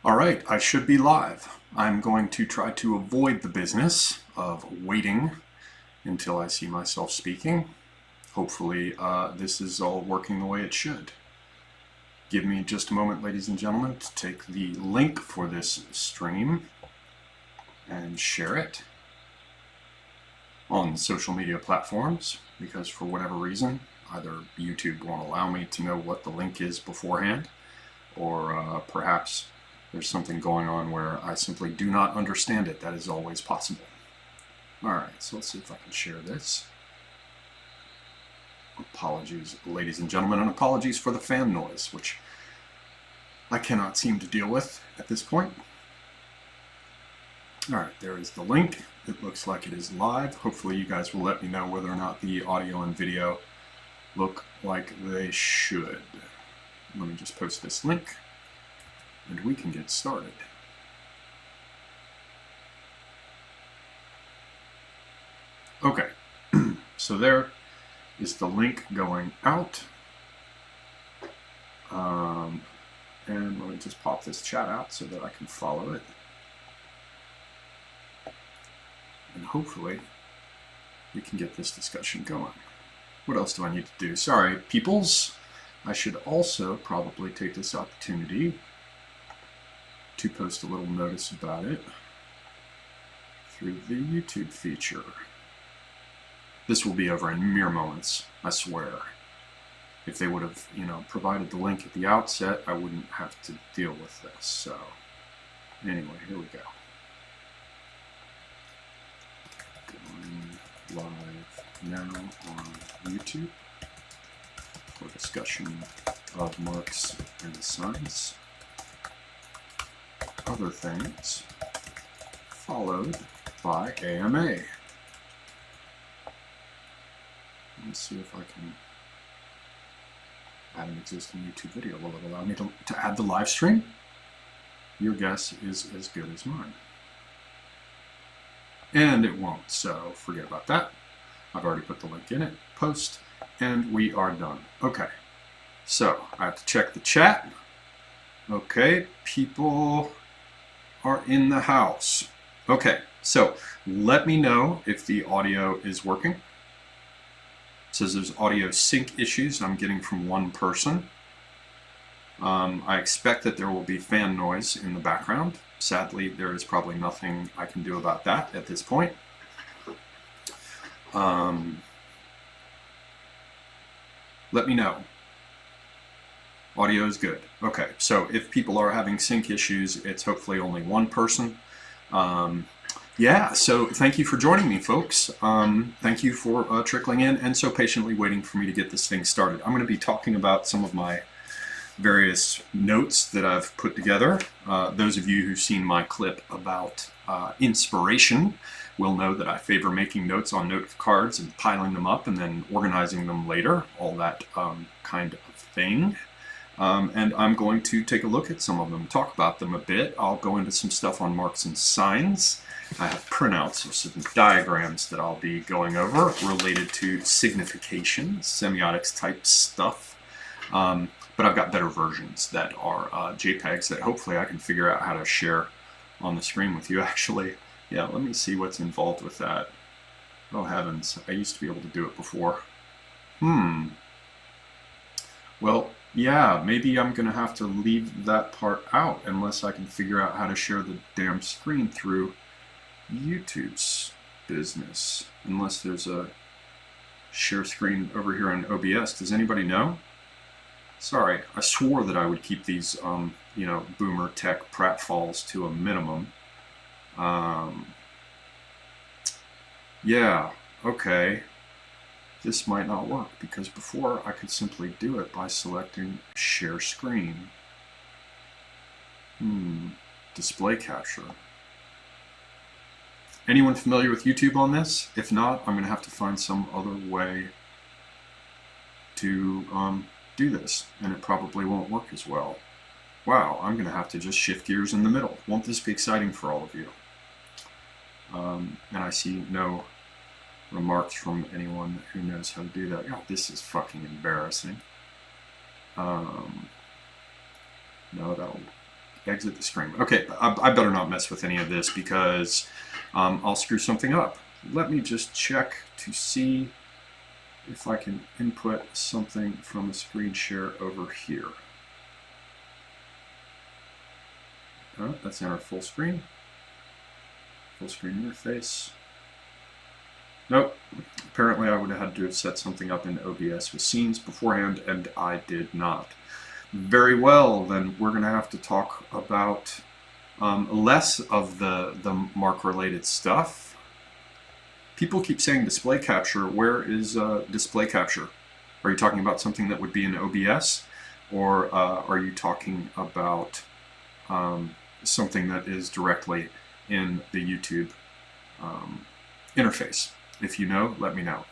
All right, I should be live. I'm going to try to avoid the business of waiting until I see myself speaking. Hopefully, this is all working the way it should. Give me just a moment, ladies and gentlemen, to take the link for this stream and share it on social media platforms, because for whatever reason, either YouTube won't allow me to know what the link is beforehand, or perhaps there's something going on where I simply do not understand it. That is always possible. Alright, so let's see if I can share this. Apologies, ladies and gentlemen, and apologies for the fan noise, which I cannot seem to deal with at this point. Alright, there is the link. It looks like it is live. Hopefully you guys will let me know whether or not the audio and video look like they should. Let me just post this link and we can get started. Okay, so there is the link going out. And let me just pop this chat out so that I can follow it. And hopefully we can get this discussion going. What else do I need to do? Sorry, peoples. I should also probably take this opportunity to post a little notice about it through the YouTube feature. This will be over in mere moments, I swear. If they would have, provided the link at the outset, I wouldn't have to deal with this. So, anyway, here we go. Going live now on YouTube for discussion of Marx and science. Other things, followed by AMA. Let's see if I can add an existing YouTube video. Will it allow me to add the live stream? Your guess is as good as mine. And it won't, so forget about that. I've already put the link in it, post, and we are done. Okay, so I have to check the chat. Okay, people are in the house. Okay, so let me know if the audio is working. It says there's audio sync issues I'm getting from one person. I expect that there will be fan noise in the background. Sadly, there is probably nothing I can do about that at this point. Let me know. Audio is good. Okay, so if people are having sync issues, it's hopefully only one person. Yeah, so thank you for joining me, folks. Thank you for trickling in and so patiently waiting for me to get this thing started. I'm going to be talking about some of my various notes that I've put together. Those of you who've seen my clip about inspiration will know that I favor making notes on note cards and piling them up and then organizing them later, all that kind of thing. And I'm going to take a look at some of them, talk about them a bit. I'll go into some stuff on marks and signs. I have printouts of some diagrams that I'll be going over related to signification, semiotics type stuff. But I've got better versions that are JPEGs that hopefully I can figure out how to share on the screen with you. Actually, yeah, let me see what's involved with that. Oh heavens, I used to be able to do it before. Well, yeah, maybe I'm going to have to leave that part out unless I can figure out how to share the damn screen through YouTube's business. Unless there's a share screen over here on OBS. Does anybody know? Sorry, I swore that I would keep these, boomer tech pratfalls to a minimum. Yeah, okay. This might not work because before I could simply do it by selecting share screen. Display capture. Anyone familiar with YouTube on this? If not, I'm going to have to find some other way to do this, and it probably won't work as well. Wow, I'm going to have to just shift gears in the middle. Won't this be exciting for all of you? And I see no remarks from anyone who knows how to do that. God, this is fucking embarrassing. No, that'll exit the screen. Okay, I better not mess with any of this because I'll screw something up. Let me just check to see if I can input something from a screen share over here. Oh, that's enter full screen. Full screen interface. Nope. Apparently I would have had to have set something up in OBS with scenes beforehand, and I did not. Very well, then we're going to have to talk about less of the Mark-related stuff. People keep saying display capture. Where is display capture? Are you talking about something that would be in OBS? Or are you talking about something that is directly in the YouTube interface? If you know, let me know.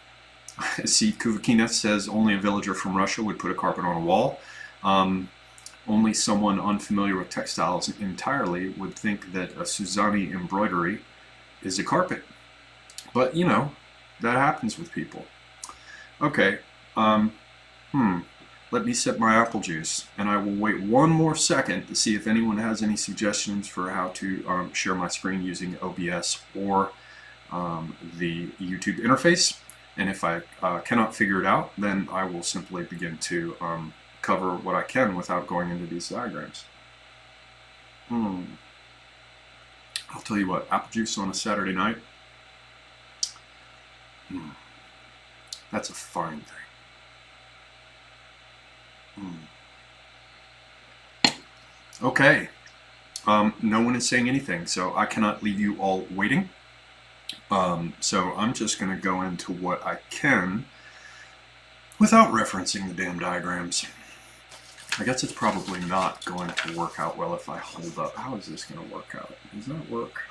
See, Kuvakina says only a villager from Russia would put a carpet on a wall. Only someone unfamiliar with textiles entirely would think that a Suzani embroidery is a carpet. But, you know, that happens with people. Okay, let me sip my apple juice, and I will wait one more second to see if anyone has any suggestions for how to share my screen using OBS or the YouTube interface. And if I cannot figure it out, then I will simply begin to cover what I can without going into these diagrams. I'll tell you what, apple juice on a Saturday night, that's a fine thing. Okay, no one is saying anything, so I cannot leave you all waiting. So I'm just going to go into what I can without referencing the damn diagrams. I guess it's probably not going to work out well if I hold up. How is this going to work out? Does that work?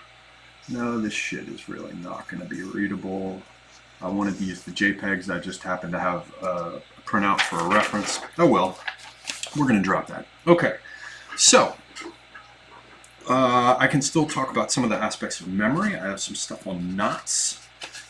No, this shit is really not going to be readable. I wanted to use the JPEGs. I just happen to have a printout for a reference. Oh well, we're going to drop that. Okay, so I can still talk about some of the aspects of memory. I have some stuff on knots.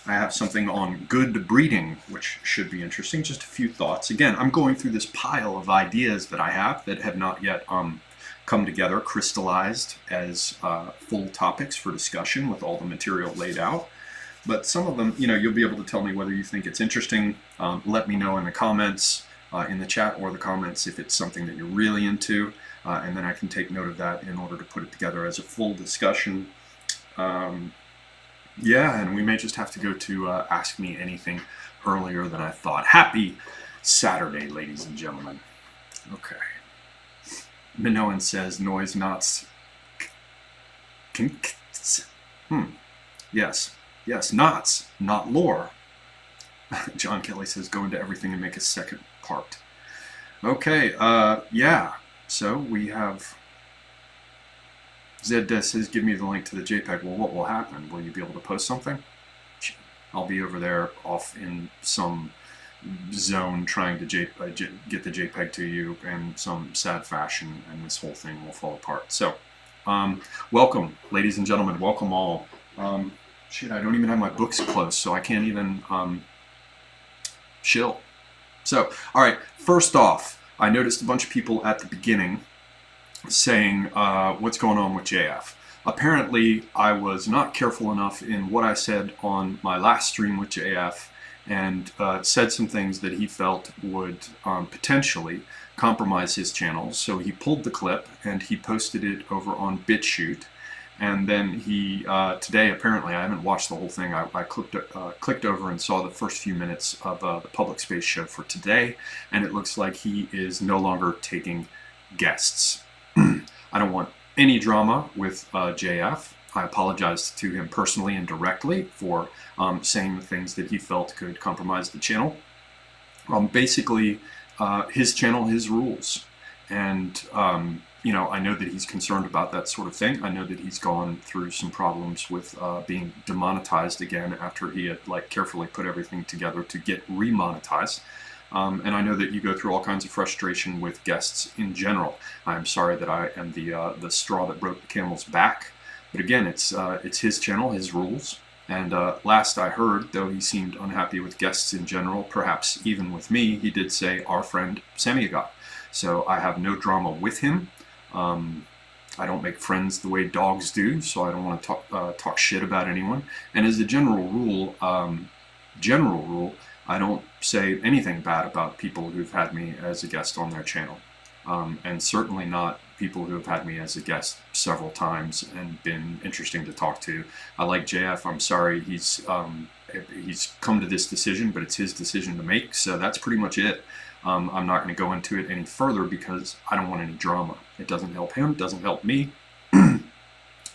I have something on good breeding, which should be interesting. Just a few thoughts. Again, I'm going through this pile of ideas that I have that have not yet come together, crystallized as full topics for discussion with all the material laid out. But some of them, you know, you'll be able to tell me whether you think it's interesting. Let me know in the comments, in the chat or the comments, if it's something that you're really into. And then I can take note of that in order to put it together as a full discussion. Yeah, and we may just have to go to Ask Me Anything earlier than I thought. Happy Saturday, ladies and gentlemen. Okay. Minoan says noise knots. Yes, knots, not lore. John Kelly says go into everything and make a second part. Okay, yeah. So we have Zed says, give me the link to the JPEG. Well, what will happen? Will you be able to post something? I'll be over there off in some zone trying to get the JPEG to you in some sad fashion, and this whole thing will fall apart. So, welcome, ladies and gentlemen. Welcome all. Shit, I don't even have my books closed, so I can't even chill. So, all right, first off, I noticed a bunch of people at the beginning saying, what's going on with JF? Apparently, I was not careful enough in what I said on my last stream with JF and said some things that he felt would potentially compromise his channel. So he pulled the clip and he posted it over on BitChute. And then he, today apparently, I haven't watched the whole thing, I clicked over and saw the first few minutes of the Public Space show for today, and it looks like he is no longer taking guests. I don't want any drama with JF. I apologize to him personally and directly for saying the things that he felt could compromise the channel. Basically, his channel, his rules. And you know, I know that he's concerned about that sort of thing. I know that he's gone through some problems with being demonetized again after he had carefully put everything together to get remonetized. And I know that you go through all kinds of frustration with guests in general. I'm sorry that I am the straw that broke the camel's back. But again, it's his channel, his rules. And last I heard, though he seemed unhappy with guests in general, perhaps even with me, he did say our friend Semiogogue. So I have no drama with him. I don't make friends the way dogs do, so I don't want to talk shit about anyone. And as a general rule, I don't say anything bad about people who've had me as a guest on their channel, and certainly not people who have had me as a guest several times and been interesting to talk to. I like JF. I'm sorry he's come to this decision, but it's his decision to make, so that's pretty much it. I'm not going to go into it any further because I don't want any drama. It doesn't help him, doesn't help me. And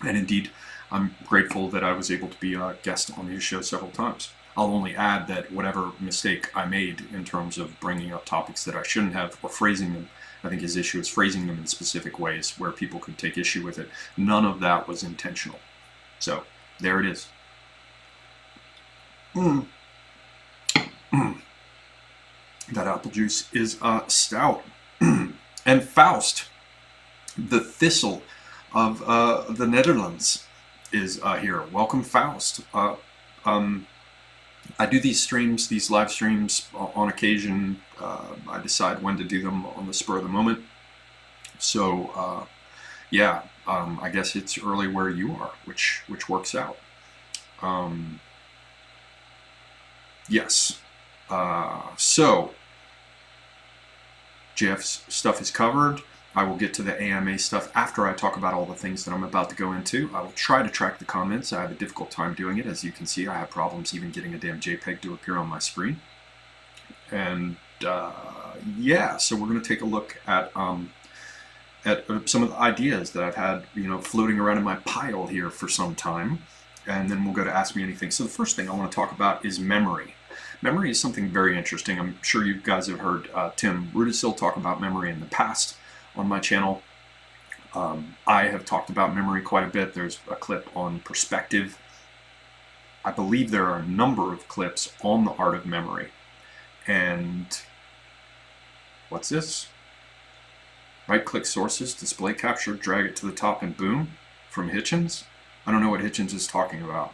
indeed, I'm grateful that I was able to be a guest on his show several times. I'll only add that whatever mistake I made in terms of bringing up topics that I shouldn't have, or phrasing them, I think his issue is phrasing them in specific ways where people could take issue with it. None of that was intentional. So, there it is. That apple juice is stout. And Faust, the thistle of the Netherlands, is here. Welcome, Faust. I do these streams, these live streams on occasion. I decide when to do them on the spur of the moment. So, yeah, I guess it's early where you are, which works out. Yes. So, Jeff's stuff is covered. I will get to the AMA stuff after I talk about all the things that I'm about to go into. I will try to track the comments. I have a difficult time doing it. As you can see, I have problems even getting a damn JPEG to appear on my screen. And yeah, so we're going to take a look at some of the ideas that I've had, floating around in my pile here for some time. And then we'll go to Ask Me Anything. So the first thing I want to talk about is memory. Memory is something very interesting. I'm sure you guys have heard Tim Rudisil talk about memory in the past on my channel. I have talked about memory quite a bit. There's a clip on perspective. I believe there are a number of clips on the art of memory. And what's this? Right-click sources, display capture, drag it to the top, and boom, from Hitchens. I don't know what Hitchens is talking about.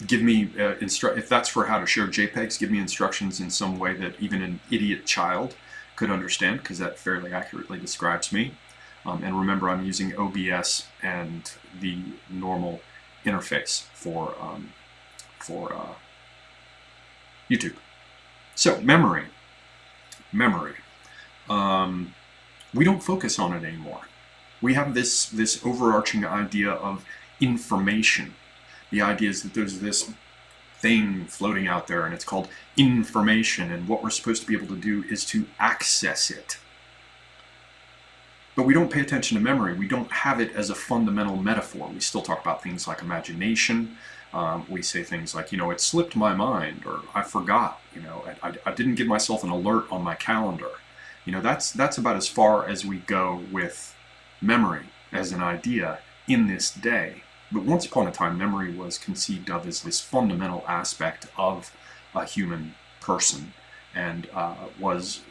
Give me if that's for how to share JPEGs, give me instructions in some way that even an idiot child could understand, because that fairly accurately describes me. And remember, I'm using OBS and the normal interface for YouTube. So memory. We don't focus on it anymore. We have this overarching idea of information. The idea is that there's this thing floating out there and it's called information, and what we're supposed to be able to do is to access it. But we don't pay attention to memory. We don't have it as a fundamental metaphor. We still talk about things like imagination. We say things like, it slipped my mind, or I forgot, I didn't give myself an alert on my calendar. That's about as far as we go with memory as an idea in this day. But once upon a time, memory was conceived of as this fundamental aspect of a human person, and was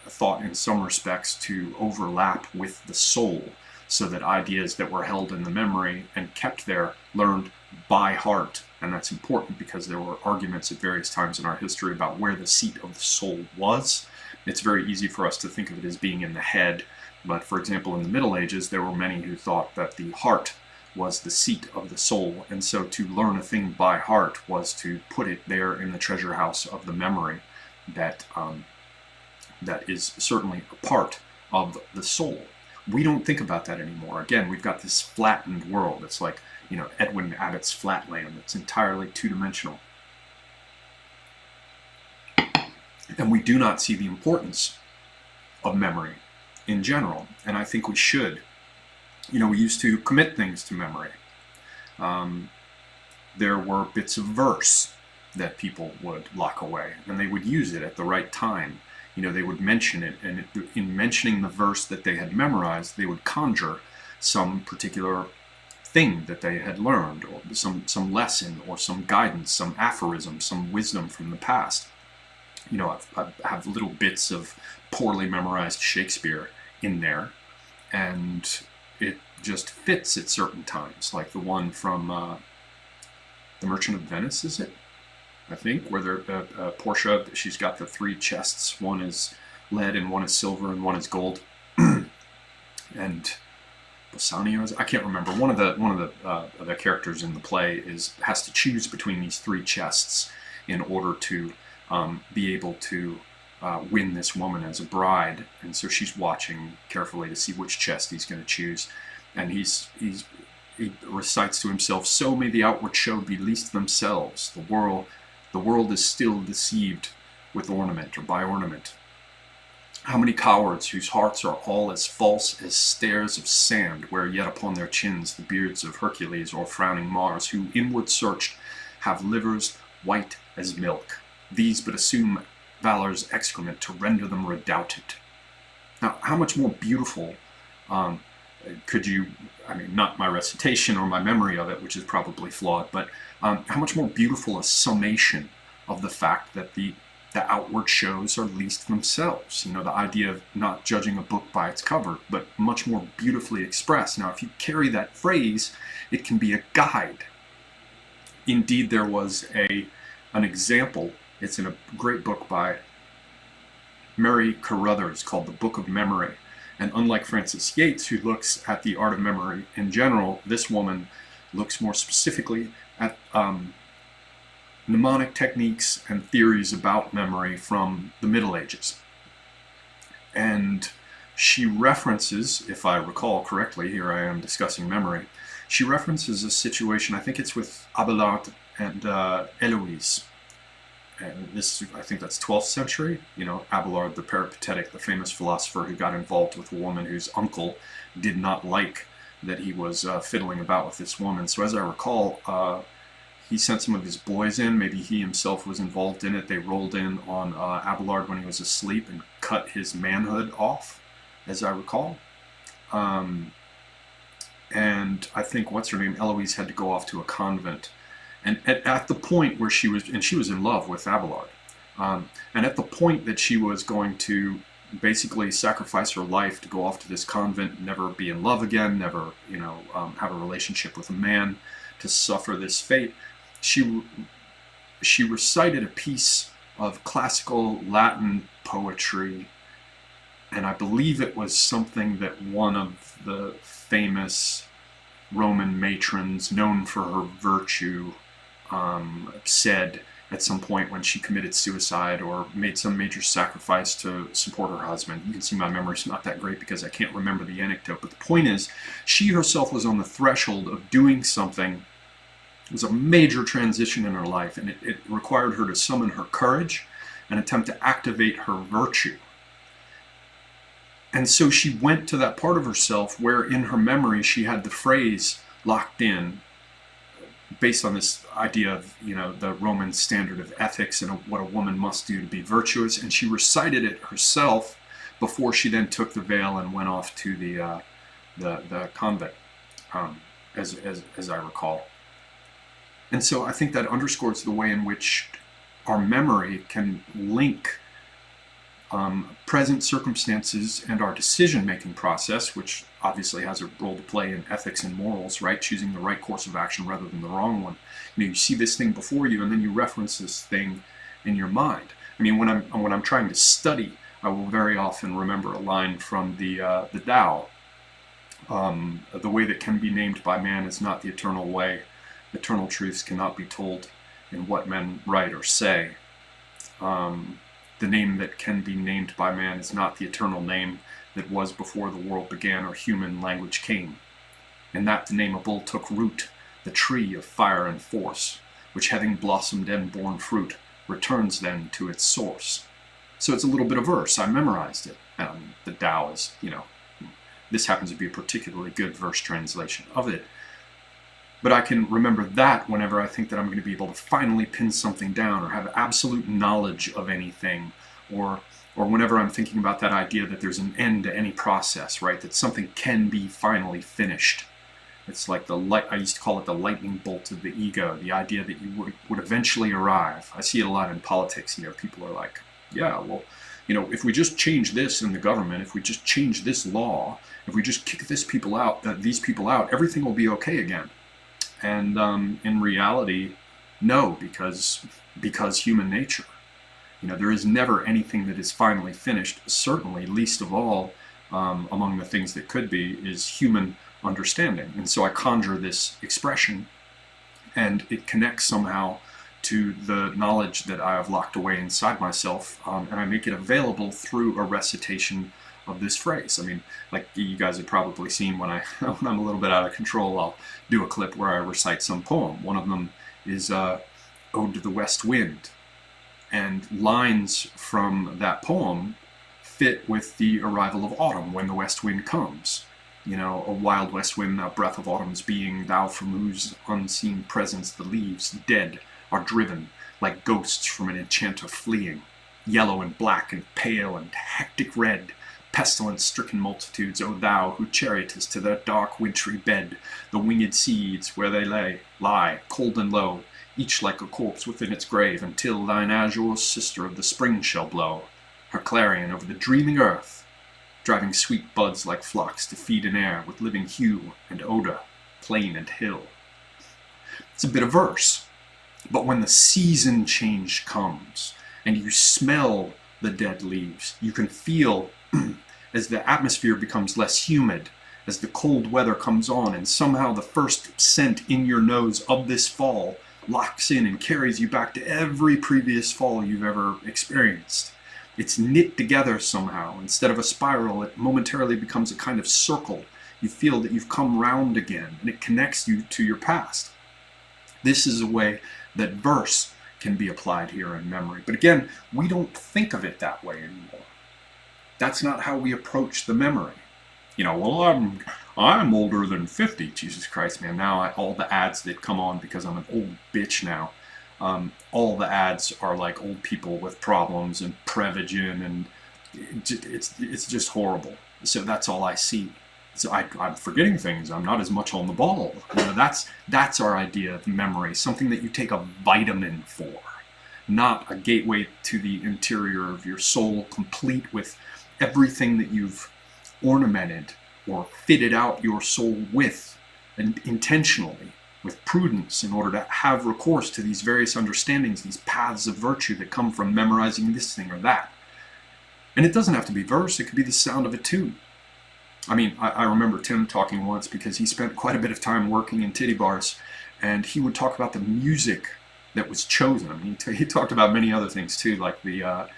thought in some respects to overlap with the soul, so that ideas that were held in the memory and kept there learned by heart. And that's important because there were arguments at various times in our history about where the seat of the soul was. It's very easy for us to think of it as being in the head, but for example, in the Middle Ages, there were many who thought that the heart was the seat of the soul, and so to learn a thing by heart was to put it there in the treasure house of the memory that is certainly a part of the soul. We don't think about that anymore. Again, we've got this flattened world. It's like, Edwin Abbott's Flatland. It's entirely two-dimensional. And we do not see the importance of memory in general, and I think we should. We used to commit things to memory. There were bits of verse that people would lock away, and they would use it at the right time. They would mention it, and in mentioning the verse that they had memorized, they would conjure some particular thing that they had learned, or some lesson, or some guidance, some aphorism, some wisdom from the past. I have little bits of poorly memorized Shakespeare in there, and it just fits at certain times, like the one from The Merchant of Venice, is it? I think, where Portia, she's got the three chests. One is lead, and one is silver, and one is gold. And Bassanio, I can't remember. One of the characters in the play has to choose between these three chests in order to be able to win this woman as a bride. And so she's watching carefully to see which chest he's going to choose. And he recites to himself, "So may the outward show be least themselves. The world is still deceived with ornament, or by ornament. How many cowards whose hearts are all as false as stairs of sand, wear yet upon their chins the beards of Hercules or frowning Mars, who inward searched have livers white as milk. These but assume valor's excrement to render them redoubted." Now, how much more beautiful could you, I mean, not my recitation or my memory of it, which is probably flawed, but how much more beautiful a summation of the fact that the outward shows are least themselves. You know, the idea of not judging a book by its cover, but much more beautifully expressed. Now, if you carry that phrase, it can be a guide. Indeed, there was an example. It's in a great book by Mary Carruthers called The Book of Memory. And unlike Frances Yates, who looks at the art of memory in general, this woman looks more specifically at mnemonic techniques and theories about memory from the Middle Ages. And she references, if I recall correctly, here I am discussing memory, she references a situation, I think it's with Abelard and Eloise. And this, I think that's 12th century. You know, Abelard the Peripatetic, the famous philosopher who got involved with a woman whose uncle did not like that he was fiddling about with this woman. So as I recall, he sent some of his boys in. Maybe he himself was involved in it. They rolled in on Abelard when he was asleep and cut his manhood off, as I recall. And I think, what's her name, Eloise, had to go off to a convent. And at the point where she was in love with Abelard. And at the point that she was going to basically sacrifice her life to go off to this convent, never be in love again, never, have a relationship with a man, to suffer this fate, she recited a piece of classical Latin poetry, and I believe it was something that one of the famous Roman matrons, known for her virtue, said at some point when she committed suicide or made some major sacrifice to support her husband. You can see my memory's not that great because I can't remember the anecdote, but the point is, she herself was on the threshold of doing something. It was a major transition in her life, and it required her to summon her courage and attempt to activate her virtue. And so she went to that part of herself where in her memory she had the phrase locked in, based on this idea of, the Roman standard of ethics and what a woman must do to be virtuous, and she recited it herself before she then took the veil and went off to the convent, as I recall. And so I think that underscores the way in which our memory can link present circumstances and our decision-making process, which obviously has a role to play in ethics and morals, right? Choosing the right course of action rather than the wrong one. You see this thing before you, and then you reference this thing in your mind. I mean, when I'm trying to study, I will very often remember a line from the Tao. The way that can be named by man is not the eternal way. Eternal truths cannot be told in what men write or say. The name that can be named by man is not the eternal name that was before the world began or human language came. And that the nameable took root, the tree of fire and force, which having blossomed and borne fruit, returns then to its source. So it's a little bit of verse. I memorized it. The Tao is, this happens to be a particularly good verse translation of it. But I can remember that whenever I think that I'm going to be able to finally pin something down or have absolute knowledge of anything, or whenever I'm thinking about that idea that there's an end to any process, right? That something can be finally finished. It's like I used to call it the lightning bolt of the ego, the idea that you would eventually arrive. I see it a lot in politics. People are like, yeah, well, if we just change this in the government, if we just change this law, if we just kick these people out, everything will be okay again. And in reality, No, because human nature. There is never anything that is finally finished. Certainly, least of all, among the things that could be, is human understanding. And so I conjure this expression, and it connects somehow to the knowledge that I have locked away inside myself, and I make it available through a recitation of this phrase. I mean, like you guys have probably seen when when I'm a little bit out of control, I'll do a clip where I recite some poem. One of them is Ode to the West Wind, and lines from that poem fit with the arrival of autumn when the west wind comes. A wild west wind, thou breath of autumn's being, thou from whose unseen presence the leaves, dead, are driven, like ghosts from an enchanter fleeing. Yellow and black and pale and hectic red, pestilence-stricken multitudes, O thou who chariotest to their dark wintry bed, the winged seeds where they lie, cold and low, each like a corpse within its grave, until thine azure sister of the spring shall blow her clarion over the dreaming earth, driving sweet buds like flocks to feed in air with living hue and odor, plain and hill. It's a bit of verse, but when the season change comes and you smell the dead leaves, you can feel as the atmosphere becomes less humid, as the cold weather comes on, and somehow the first scent in your nose of this fall locks in and carries you back to every previous fall you've ever experienced. It's knit together somehow. Instead of a spiral, it momentarily becomes a kind of circle. You feel that you've come round again, and it connects you to your past. This is a way that verse can be applied here in memory. But again, we don't think of it that way anymore. That's not how we approach the memory. Well, I'm older than 50. Jesus Christ, man. Now all the ads that come on, because I'm an old bitch now, all the ads are like old people with problems and Prevagen, and it's just horrible. So that's all I see. So I'm forgetting things. I'm not as much on the ball. That's our idea of memory, something that you take a vitamin for, not a gateway to the interior of your soul, complete with everything that you've ornamented or fitted out your soul with, and intentionally, with prudence, in order to have recourse to these various understandings, these paths of virtue that come from memorizing this thing or that. And it doesn't have to be verse, it could be the sound of a tune. I mean, I remember Tim talking once, because he spent quite a bit of time working in titty bars, and he would talk about the music that was chosen. I mean, he talked about many other things too, like the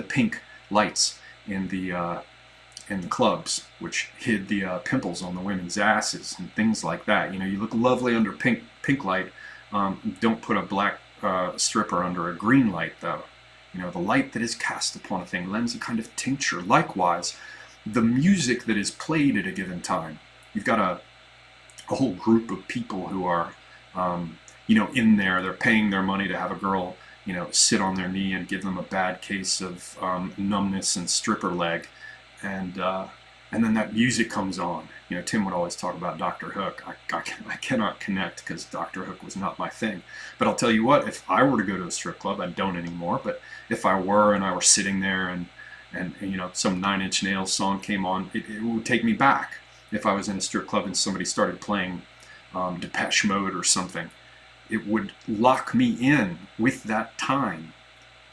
pink lights in the clubs, which hid the pimples on the women's asses and things like that. You look lovely under pink light. Don't put a black stripper under a green light, though. The light that is cast upon a thing lends a kind of tincture. Likewise, the music that is played at a given time. You've got a whole group of people who are, in there. They're paying their money to have a girl, sit on their knee and give them a bad case of numbness and stripper leg. And then that music comes on. Tim would always talk about Dr. Hook. I cannot connect, because Dr. Hook was not my thing. But I'll tell you what, if I were to go to a strip club, I don't anymore, but if I were and I were sitting there and some Nine Inch Nails song came on, it would take me back. If I was in a strip club and somebody started playing Depeche Mode or something, it would lock me in with that time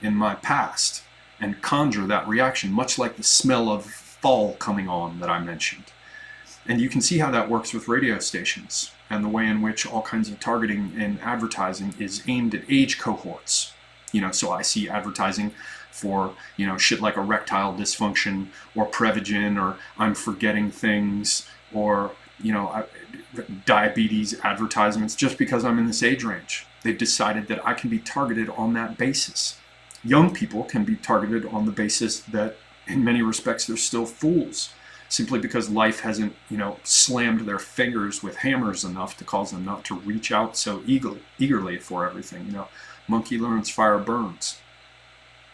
in my past and conjure that reaction, much like the smell of fall coming on that I mentioned. And you can see how that works with radio stations, and the way in which all kinds of targeting and advertising is aimed at age cohorts. So I see advertising for, shit like erectile dysfunction, or Prevagen, or I'm forgetting things, or, diabetes advertisements, just because I'm in this age range. They've decided that I can be targeted on that basis. Young people can be targeted on the basis that, in many respects, they're still fools, simply because life hasn't, slammed their fingers with hammers enough to cause them not to reach out so eagerly for everything. Monkey learns, fire burns.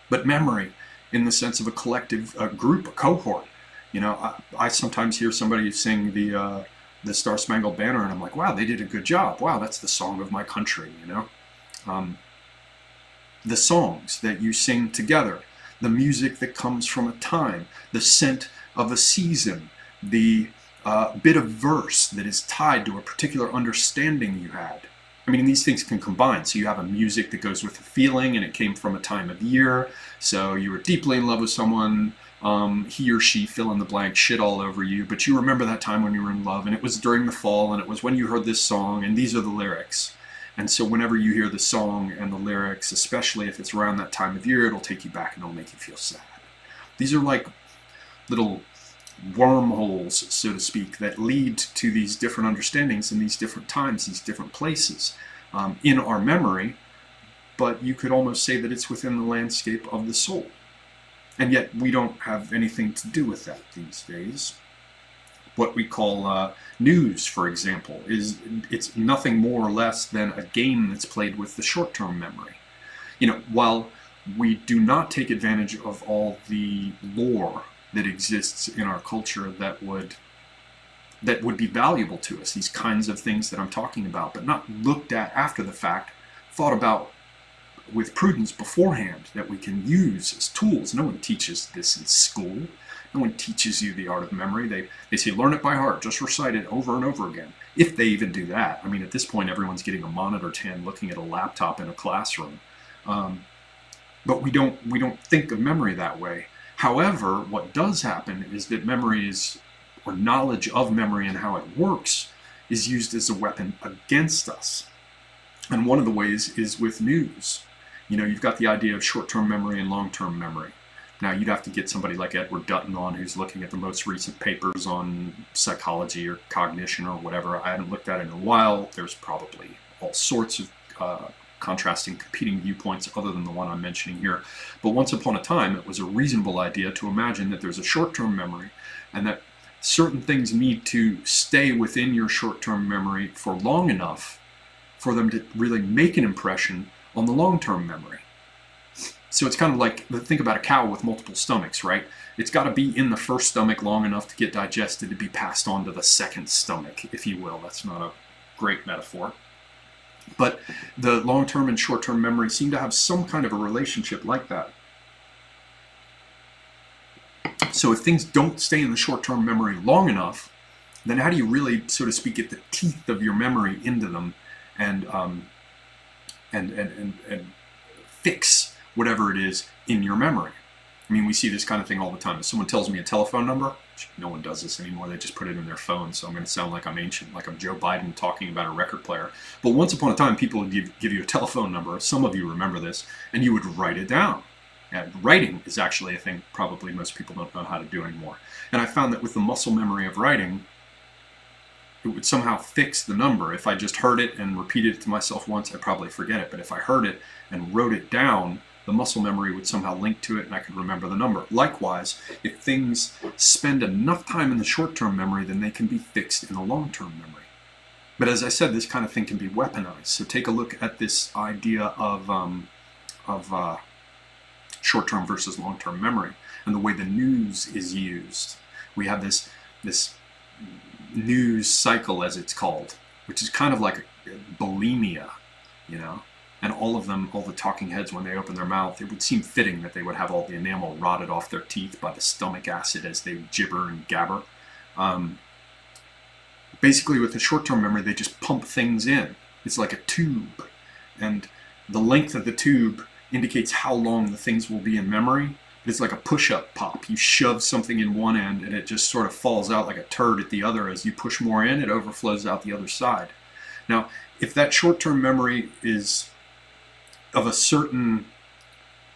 But memory, in the sense of a collective group, a cohort. I sometimes hear somebody sing the Star Spangled Banner, and I'm like, wow, they did a good job. Wow, that's the song of my country. The songs that you sing together, the music that comes from a time, the scent of a season, the bit of verse that is tied to a particular understanding you had. I mean, these things can combine. So you have a music that goes with a feeling, and it came from a time of year. So you were deeply in love with someone, he or she, fill in the blank, shit all over you, but you remember that time when you were in love, and it was during the fall, and it was when you heard this song, and these are the lyrics. And so whenever you hear the song and the lyrics, especially if it's around that time of year, it'll take you back and it'll make you feel sad. These are like little wormholes, so to speak, that lead to these different understandings in these different times, these different places in our memory, but you could almost say that it's within the landscape of the soul. And yet we don't have anything to do with that these days. What we call news, for example, it's nothing more or less than a game that's played with the short-term memory. You know, while we do not take advantage of all the lore that exists in our culture that would be valuable to us, these kinds of things that I'm talking about, but not looked at after the fact, thought about with prudence beforehand, that we can use as tools. No one teaches this in school. No one teaches you the art of memory. They say learn it by heart, just recite it over and over again. If they even do that. I mean, at this point, everyone's getting a monitor tan looking at a laptop in a classroom. But we don't think of memory that way. However, what does happen is that memory is, or knowledge of memory and how it works, is used as a weapon against us. And one of the ways is with news. You know, you've got the idea of short-term memory and long-term memory. Now, you'd have to get somebody like Edward Dutton on, who's looking at the most recent papers on psychology or cognition or whatever. I haven't looked at it in a while. There's probably all sorts of contrasting, competing viewpoints other than the one I'm mentioning here. But once upon a time, it was a reasonable idea to imagine that there's a short-term memory and that certain things need to stay within your short-term memory for long enough for them to really make an impression on the long-term memory. So it's kind of like, think about a cow with multiple stomachs, right? It's got to be in the first stomach long enough to get digested to be passed on to the second stomach, if you will. That's not a great metaphor. But the long-term and short-term memory seem to have some kind of a relationship like that. So if things don't stay in the short-term memory long enough, then how do you really, so to speak, get the teeth of your memory into them and fix whatever it is in your memory? I mean, we see this kind of thing all the time. If someone tells me a telephone number, no one does this anymore, they just put it in their phone, so I'm going to sound like I'm ancient, like I'm Joe Biden talking about a record player. But once upon a time, people would give you a telephone number, some of you remember this, and you would write it down. And writing is actually a thing probably most people don't know how to do anymore. And I found that with the muscle memory of writing, it would somehow fix the number. If I just heard it and repeated it to myself once, I'd probably forget it. But if I heard it and wrote it down, the muscle memory would somehow link to it and I could remember the number. Likewise, if things spend enough time in the short-term memory, then they can be fixed in the long-term memory. But as I said, this kind of thing can be weaponized. So take a look at this idea of short-term versus long-term memory and the way the news is used. We have this news cycle, as it's called, which is kind of like bulimia, you know. And all of them, all the talking heads, when they open their mouth, it would seem fitting that they would have all the enamel rotted off their teeth by the stomach acid as they gibber and gabber. Basically, with the short-term memory, they just pump things in. It's like a tube. And the length of the tube indicates how long the things will be in memory. It's like a push-up pop. You shove something in one end, and it just sort of falls out like a turd at the other. As you push more in, it overflows out the other side. Now, if that short-term memory is of a certain,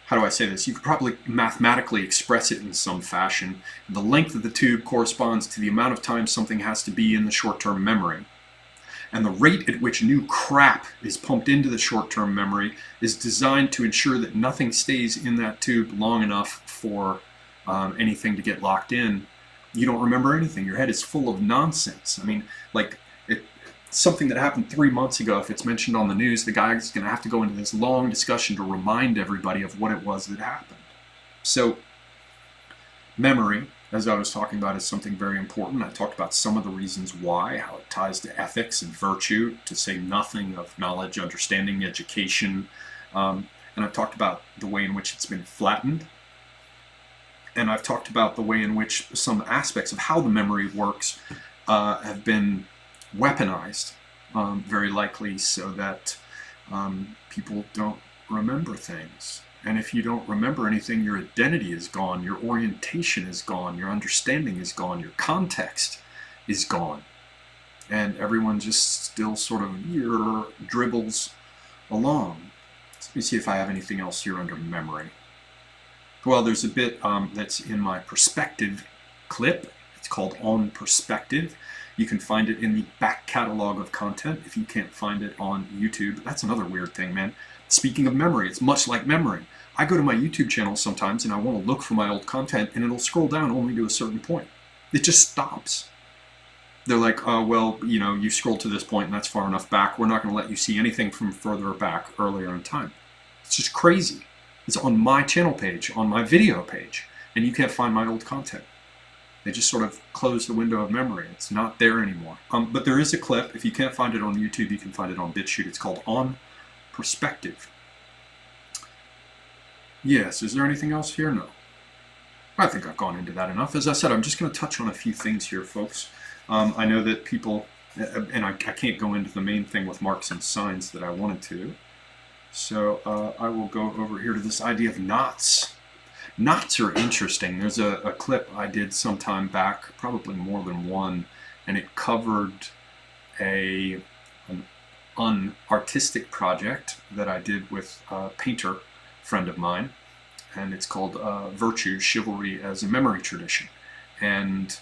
how do I say this? You could probably mathematically express it in some fashion. The length of the tube corresponds to the amount of time something has to be in the short-term memory. And the rate at which new crap is pumped into the short-term memory is designed to ensure that nothing stays in that tube long enough for anything to get locked in. You don't remember anything. Your head is full of nonsense. I mean, like, something that happened 3 months ago, if it's mentioned on the news, the guy's going to have to go into this long discussion to remind everybody of what it was that happened. So, memory, as I was talking about, is something very important. I talked about some of the reasons why, how it ties to ethics and virtue, to say nothing of knowledge, understanding, education. And I've talked about the way in which it's been flattened. And I've talked about the way in which some aspects of how the memory works have been weaponized. very likely so that people don't remember things. And if you don't remember anything, your identity is gone, your orientation is gone, your understanding is gone, your context is gone. And everyone just still sort of dribbles along. Let me see if I have anything else here under memory. Well, there's a bit that's in my perspective clip. It's called On Perspective. You can find it in the back catalog of content if you can't find it on YouTube. That's another weird thing, man. Speaking of memory, it's much like memory. I go to my YouTube channel sometimes and I want to look for my old content and it'll scroll down only to a certain point. It just stops. They're like, oh, well, you know, you scrolled to this point and that's far enough back. We're not going to let you see anything from further back earlier in time. It's just crazy. It's on my channel page, on my video page, and you can't find my old content. They just sort of close the window of memory. It's not there anymore. But there is a clip. If you can't find it on YouTube, you can find it on BitChute. It's called On Perspective. Yes, is there anything else here? No. I think I've gone into that enough. As I said, I'm just going to touch on a few things here, folks. I know that people, and I can't go into the main thing with marks and signs that I wanted to. So I will go over here to this idea of knots. Knots are interesting. There's a clip I did some time back, probably more than one, and it covered an artistic project that I did with a painter friend of mine, and it's called Virtue, Chivalry as a Memory Tradition. And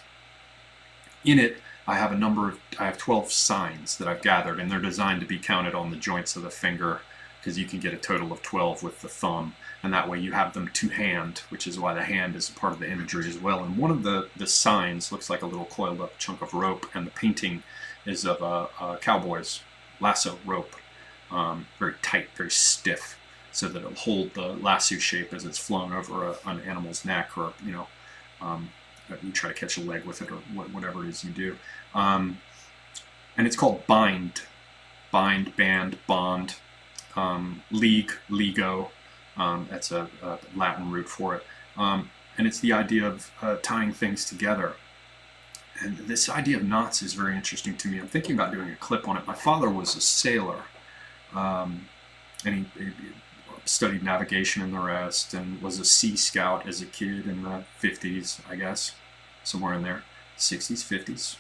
in it, I have 12 signs that I've gathered, and they're designed to be counted on the joints of the finger, because you can get a total of 12 with the thumb, and that way you have them to hand, which is why the hand is part of the imagery as well. And one of the signs looks like a little coiled up chunk of rope, and the painting is of a cowboy's lasso rope, very tight, very stiff, so that it'll hold the lasso shape as it's flown over an animal's neck, or, you know, you try to catch a leg with it, or whatever it is you do. And it's called bind, band, bond. League, lego, that's a Latin root for it, and it's the idea of tying things together. And this idea of knots is very interesting to me. I'm thinking about doing a clip on it. My father was a sailor, and he studied navigation and the rest, and was a sea scout as a kid in the 50s, I guess, somewhere in there, 60s, 50s,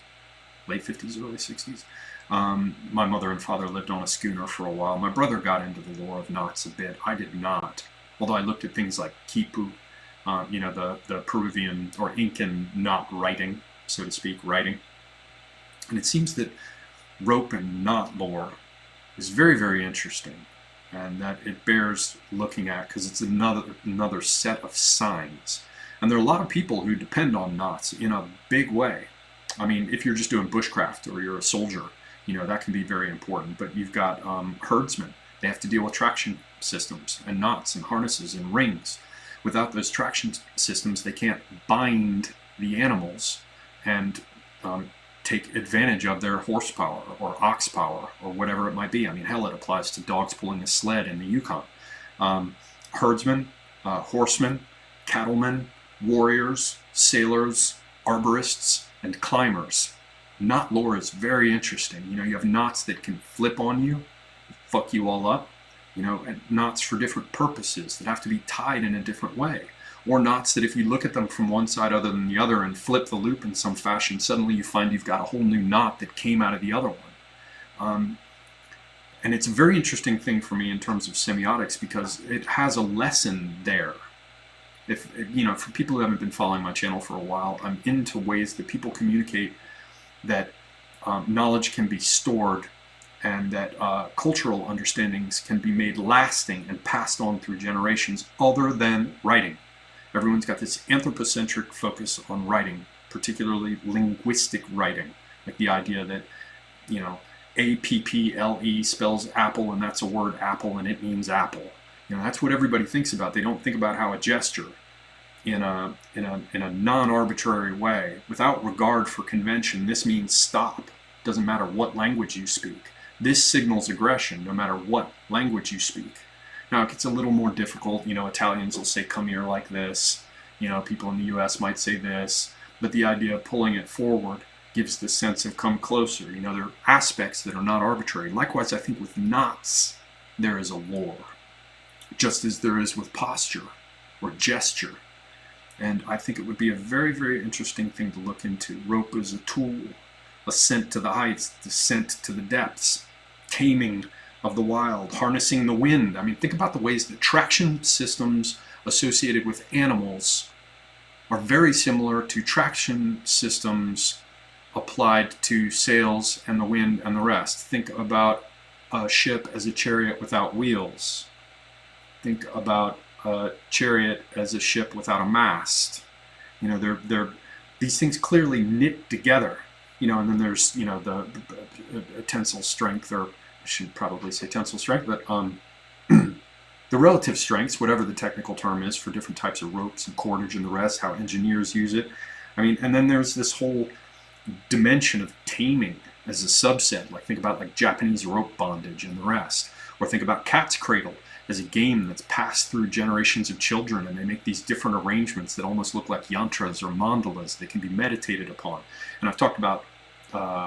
late 50s, early 60s. My mother and father lived on a schooner for a while. My brother got into the lore of knots a bit. I did not. Although I looked at things like quipu, you know, the Peruvian or Incan knot writing, so to speak, writing. And it seems that rope and knot lore is very, very interesting, and that it bears looking at because it's another set of signs. And there are a lot of people who depend on knots in a big way. I mean, if you're just doing bushcraft or you're a soldier, you know, that can be very important. But you've got herdsmen. They have to deal with traction systems and knots and harnesses and rings. Without those traction systems, they can't bind the animals and take advantage of their horsepower or ox power or whatever it might be. I mean, hell, it applies to dogs pulling a sled in the Yukon. Herdsmen, horsemen, cattlemen, warriors, sailors, arborists, and climbers. Knot lore is very interesting. You know, you have knots that can flip on you, fuck you all up, you know, and knots for different purposes that have to be tied in a different way. Or knots that if you look at them from one side other than the other and flip the loop in some fashion, suddenly you find you've got a whole new knot that came out of the other one. And it's a very interesting thing for me in terms of semiotics because it has a lesson there. If, you know, for people who haven't been following my channel for a while, I'm into ways that people communicate that knowledge can be stored and that cultural understandings can be made lasting and passed on through generations other than writing. Everyone's got this anthropocentric focus on writing, particularly linguistic writing, like the idea that, you know, A-P-P-L-E spells apple and that's a word apple and it means apple. You know, that's what everybody thinks about. They don't think about how a gesture in a non-arbitrary way, without regard for convention, this means stop. Doesn't matter what language you speak. This signals aggression no matter what language you speak. Now it gets a little more difficult. You know, Italians will say come here like this. You know, people in the US might say this. But the idea of pulling it forward gives the sense of come closer. You know, there are aspects that are not arbitrary. Likewise, I think with knots, there is a lore, just as there is with posture or gesture. And I think it would be a very, very interesting thing to look into. Rope is a tool, ascent to the heights, descent to the depths, taming of the wild, harnessing the wind. I mean, think about the ways that traction systems associated with animals are very similar to traction systems applied to sails and the wind and the rest. Think about a ship as a chariot without wheels. Think about a chariot as a ship without a mast. You know, these things clearly knit together. You know, and then there's, you know, the tensile strength, or I should probably say tensile strength, but the relative strengths, whatever the technical term is for different types of ropes and cordage and the rest, how engineers use it. I mean, and then there's this whole dimension of taming as a subset. Like, think about like Japanese rope bondage and the rest. Or think about Cat's Cradle as a game that's passed through generations of children, and they make these different arrangements that almost look like yantras or mandalas that can be meditated upon. And I've talked about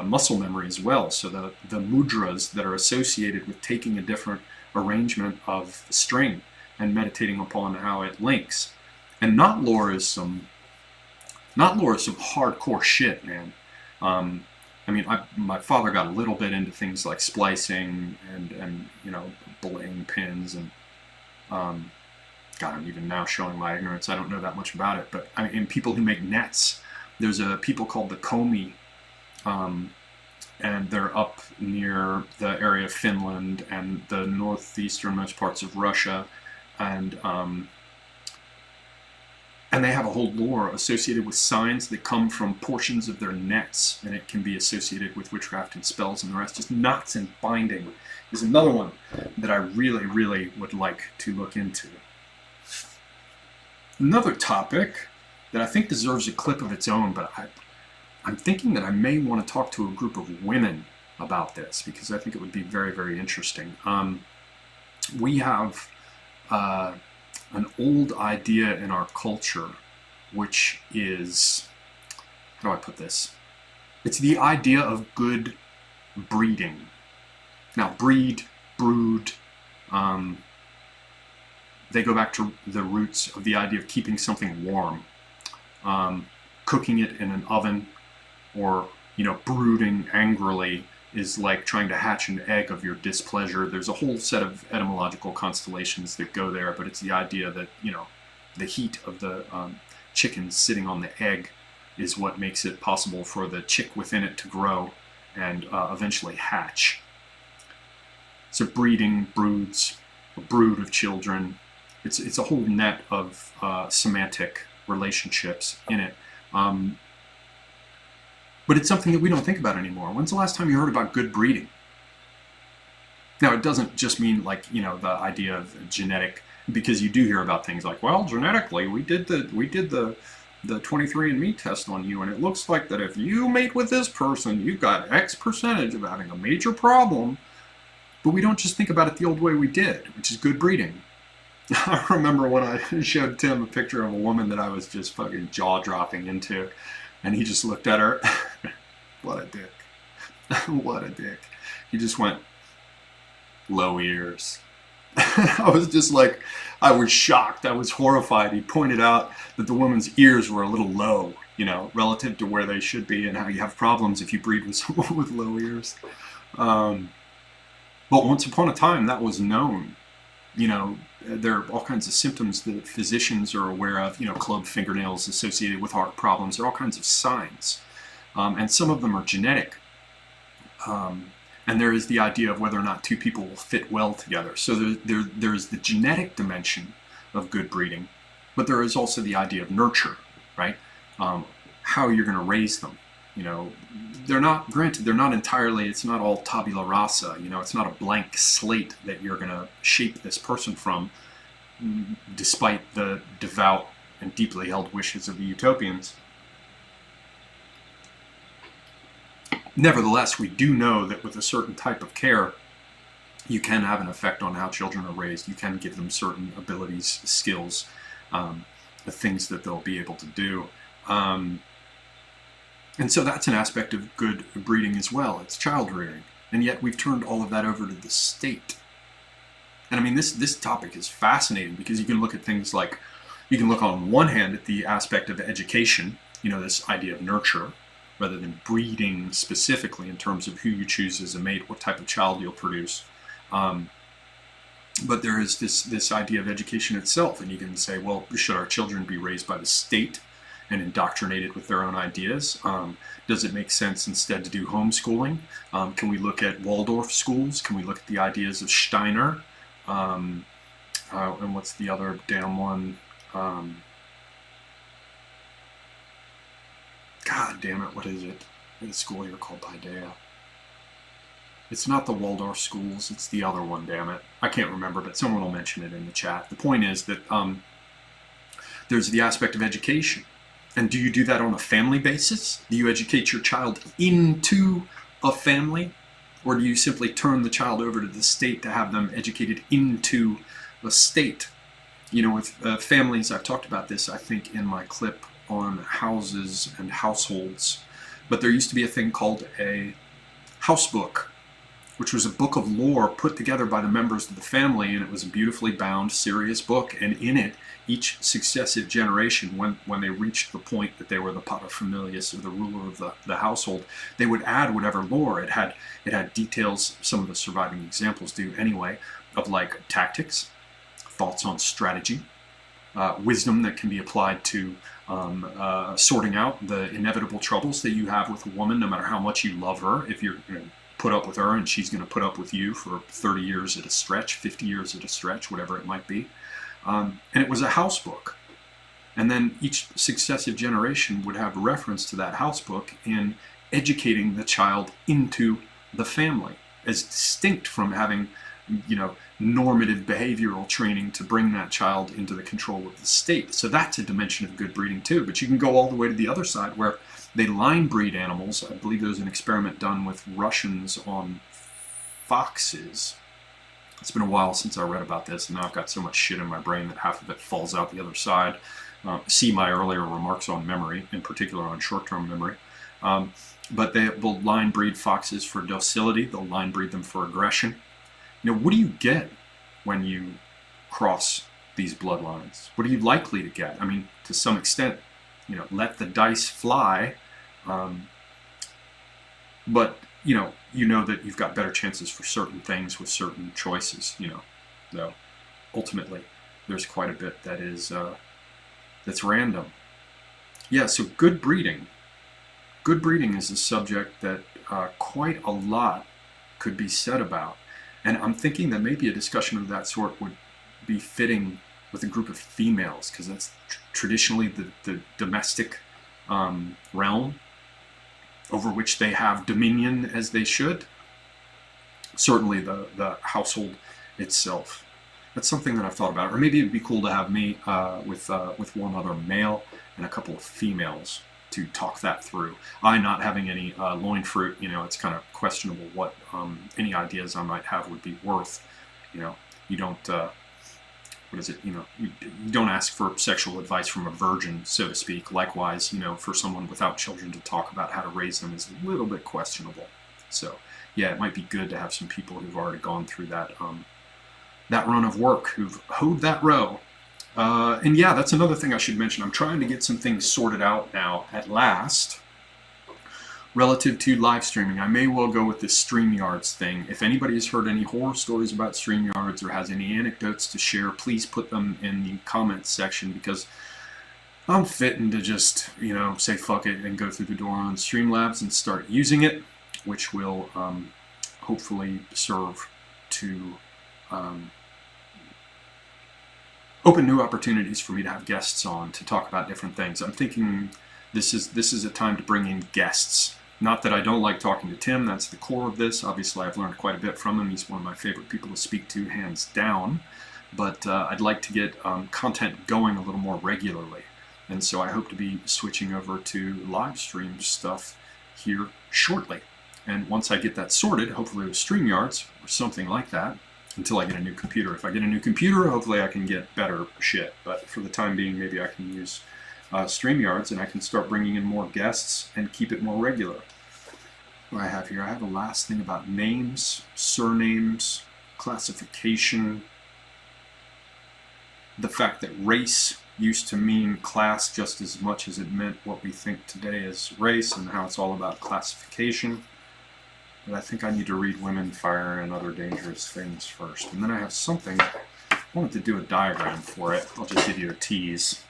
muscle memory as well. So the mudras that are associated with taking a different arrangement of the string and meditating upon how it links. And knot lore is some hardcore shit, man. I mean, my father got a little bit into things like splicing and you know, belaying pins, and God, I'm even now showing my ignorance. I don't know that much about it, but I mean, people who make nets. There's a people called the Komi, and they're up near the area of Finland and the northeasternmost parts of Russia, and they have a whole lore associated with signs that come from portions of their nets, and it can be associated with witchcraft and spells and the rest. Just knots and binding is another one that I really, really would like to look into. Another topic that I think deserves a clip of its own, but I'm thinking that I may want to talk to a group of women about this, because I think it would be very, very interesting. We have an old idea in our culture, which is, how do I put this? It's the idea of good breeding. Now, breed, brood, they go back to the roots of the idea of keeping something warm, cooking it in an oven, or, you know, brooding angrily is like trying to hatch an egg of your displeasure. There's a whole set of etymological constellations that go there, but it's the idea that, you know, the heat of the chicken sitting on the egg is what makes it possible for the chick within it to grow and eventually hatch. So breeding, broods, a brood of children. It's a whole net of semantic relationships in it. But it's something that we don't think about anymore. When's the last time you heard about good breeding? Now, it doesn't just mean like, you know, the idea of genetic, because you do hear about things like, well, genetically, we did the 23andMe test on you, and it looks like that if you mate with this person, you've got X percentage of having a major problem. But we don't just think about it the old way we did, which is good breeding. I remember when I showed Tim a picture of a woman that I was just fucking jaw-dropping into, and he just looked at her. What a dick. What a dick. He just went, low ears. I was just like, I was shocked. I was horrified. He pointed out that the woman's ears were a little low, you know, relative to where they should be, and how you have problems if you breed with someone with low ears. But once upon a time, that was known. You know, there are all kinds of symptoms that physicians are aware of, you know, clubbed fingernails associated with heart problems. There are all kinds of signs. And some of them are genetic. And there is the idea of whether or not two people will fit well together. So there's the genetic dimension of good breeding, but there is also the idea of nurture, right? How you're going to raise them. You know, they're not, granted, they're not entirely, it's not all tabula rasa, you know, it's not a blank slate that you're going to shape this person from, despite the devout and deeply held wishes of the utopians. Nevertheless, we do know that with a certain type of care, you can have an effect on how children are raised. You can give them certain abilities, skills, the things that they'll be able to do. And so that's an aspect of good breeding as well. It's child rearing. And yet we've turned all of that over to the state. And I mean, this topic is fascinating because you can look at things like, you can look on one hand at the aspect of education, this idea of nurture, rather than breeding specifically in terms of who you choose as a mate, what type of child you'll produce. But there is this idea of education itself, and you can say, well, should our children be raised by the state and indoctrinated with their own ideas? Does it make sense instead to do homeschooling? Can we look at Waldorf schools? Can we look at the ideas of Steiner? And what's the other damn one? God damn it, what is it? There's a school here called Paideia. It's not the Waldorf schools, it's the other one, damn it. I can't remember, but someone will mention it in the chat. The point is that there's the aspect of education. And do you do that on a family basis? Do you educate your child into a family? Or do you simply turn the child over to the state to have them educated into a state? With families, I've talked about this, I think, in my clip on houses and households. But there used to be a thing called a house book, which was a book of lore put together by the members of the family, and it was a beautifully bound, serious book. And in it, each successive generation, when they reached the point that they were the paterfamilias, or the ruler of the household, they would add whatever lore. It had details, some of the surviving examples do anyway, of like tactics, thoughts on strategy, wisdom that can be applied to sorting out the inevitable troubles that you have with a woman, no matter how much you love her. If you're put up with her and she's going to put up with you for 30 years at a stretch, 50 years at a stretch, whatever it might be. And it was a house book. And then each successive generation would have reference to that house book in educating the child into the family, as distinct from having, normative behavioral training to bring that child into the control of the state. So that's a dimension of good breeding too. But you can go all the way to the other side where they line breed animals. I believe there's an experiment done with Russians on foxes. It's been a while since I read about this, and now I've got so much shit in my brain that half of it falls out the other side. See my earlier remarks on memory, in particular on short-term memory. But they will line breed foxes for docility. They'll line breed them for aggression. What do you get when you cross these bloodlines? What are you likely to get? I mean, to some extent, let the dice fly. But, you know that you've got better chances for certain things with certain choices, though ultimately there's quite a bit that is, that's random. Yeah, so good breeding. Good breeding is a subject that quite a lot could be said about. And I'm thinking that maybe a discussion of that sort would be fitting with a group of females, because that's traditionally the domestic realm over which they have dominion as they should. Certainly the household itself. That's something that I've thought about. Or maybe it'd be cool to have me with one other male and a couple of females to talk that through. I not having any loin fruit, it's kind of questionable what any ideas I might have would be worth. You don't, what is it, you don't ask for sexual advice from a virgin, so to speak. Likewise, for someone without children to talk about how to raise them is a little bit questionable. So, yeah, it might be good to have some people who've already gone through that run of work, who've hoed that row. And yeah, that's another thing I should mention. I'm trying to get some things sorted out now at last relative to live streaming. I may well go with this StreamYards thing. If anybody has heard any horror stories about StreamYards or has any anecdotes to share, please put them in the comments section, because I'm fitting to just, say fuck it and go through the door on Streamlabs and start using it, which will hopefully serve to open new opportunities for me to have guests on to talk about different things. I'm thinking this is a time to bring in guests. Not that I don't like talking to Tim, that's the core of this. Obviously, I've learned quite a bit from him. He's one of my favorite people to speak to, hands down. But I'd like to get content going a little more regularly. And so I hope to be switching over to live stream stuff here shortly. And once I get that sorted, hopefully with StreamYards or something like that, until I get a new computer. If I get a new computer, hopefully I can get better shit. But for the time being, maybe I can use StreamYards, and I can start bringing in more guests and keep it more regular. What I have here, I have a last thing about names, surnames, classification, the fact that race used to mean class just as much as it meant what we think today as race, and how it's all about classification. But I think I need to read Women, Fire, and Other Dangerous Things first. And then I have something, I wanted to do a diagram for it. I'll just give you a tease.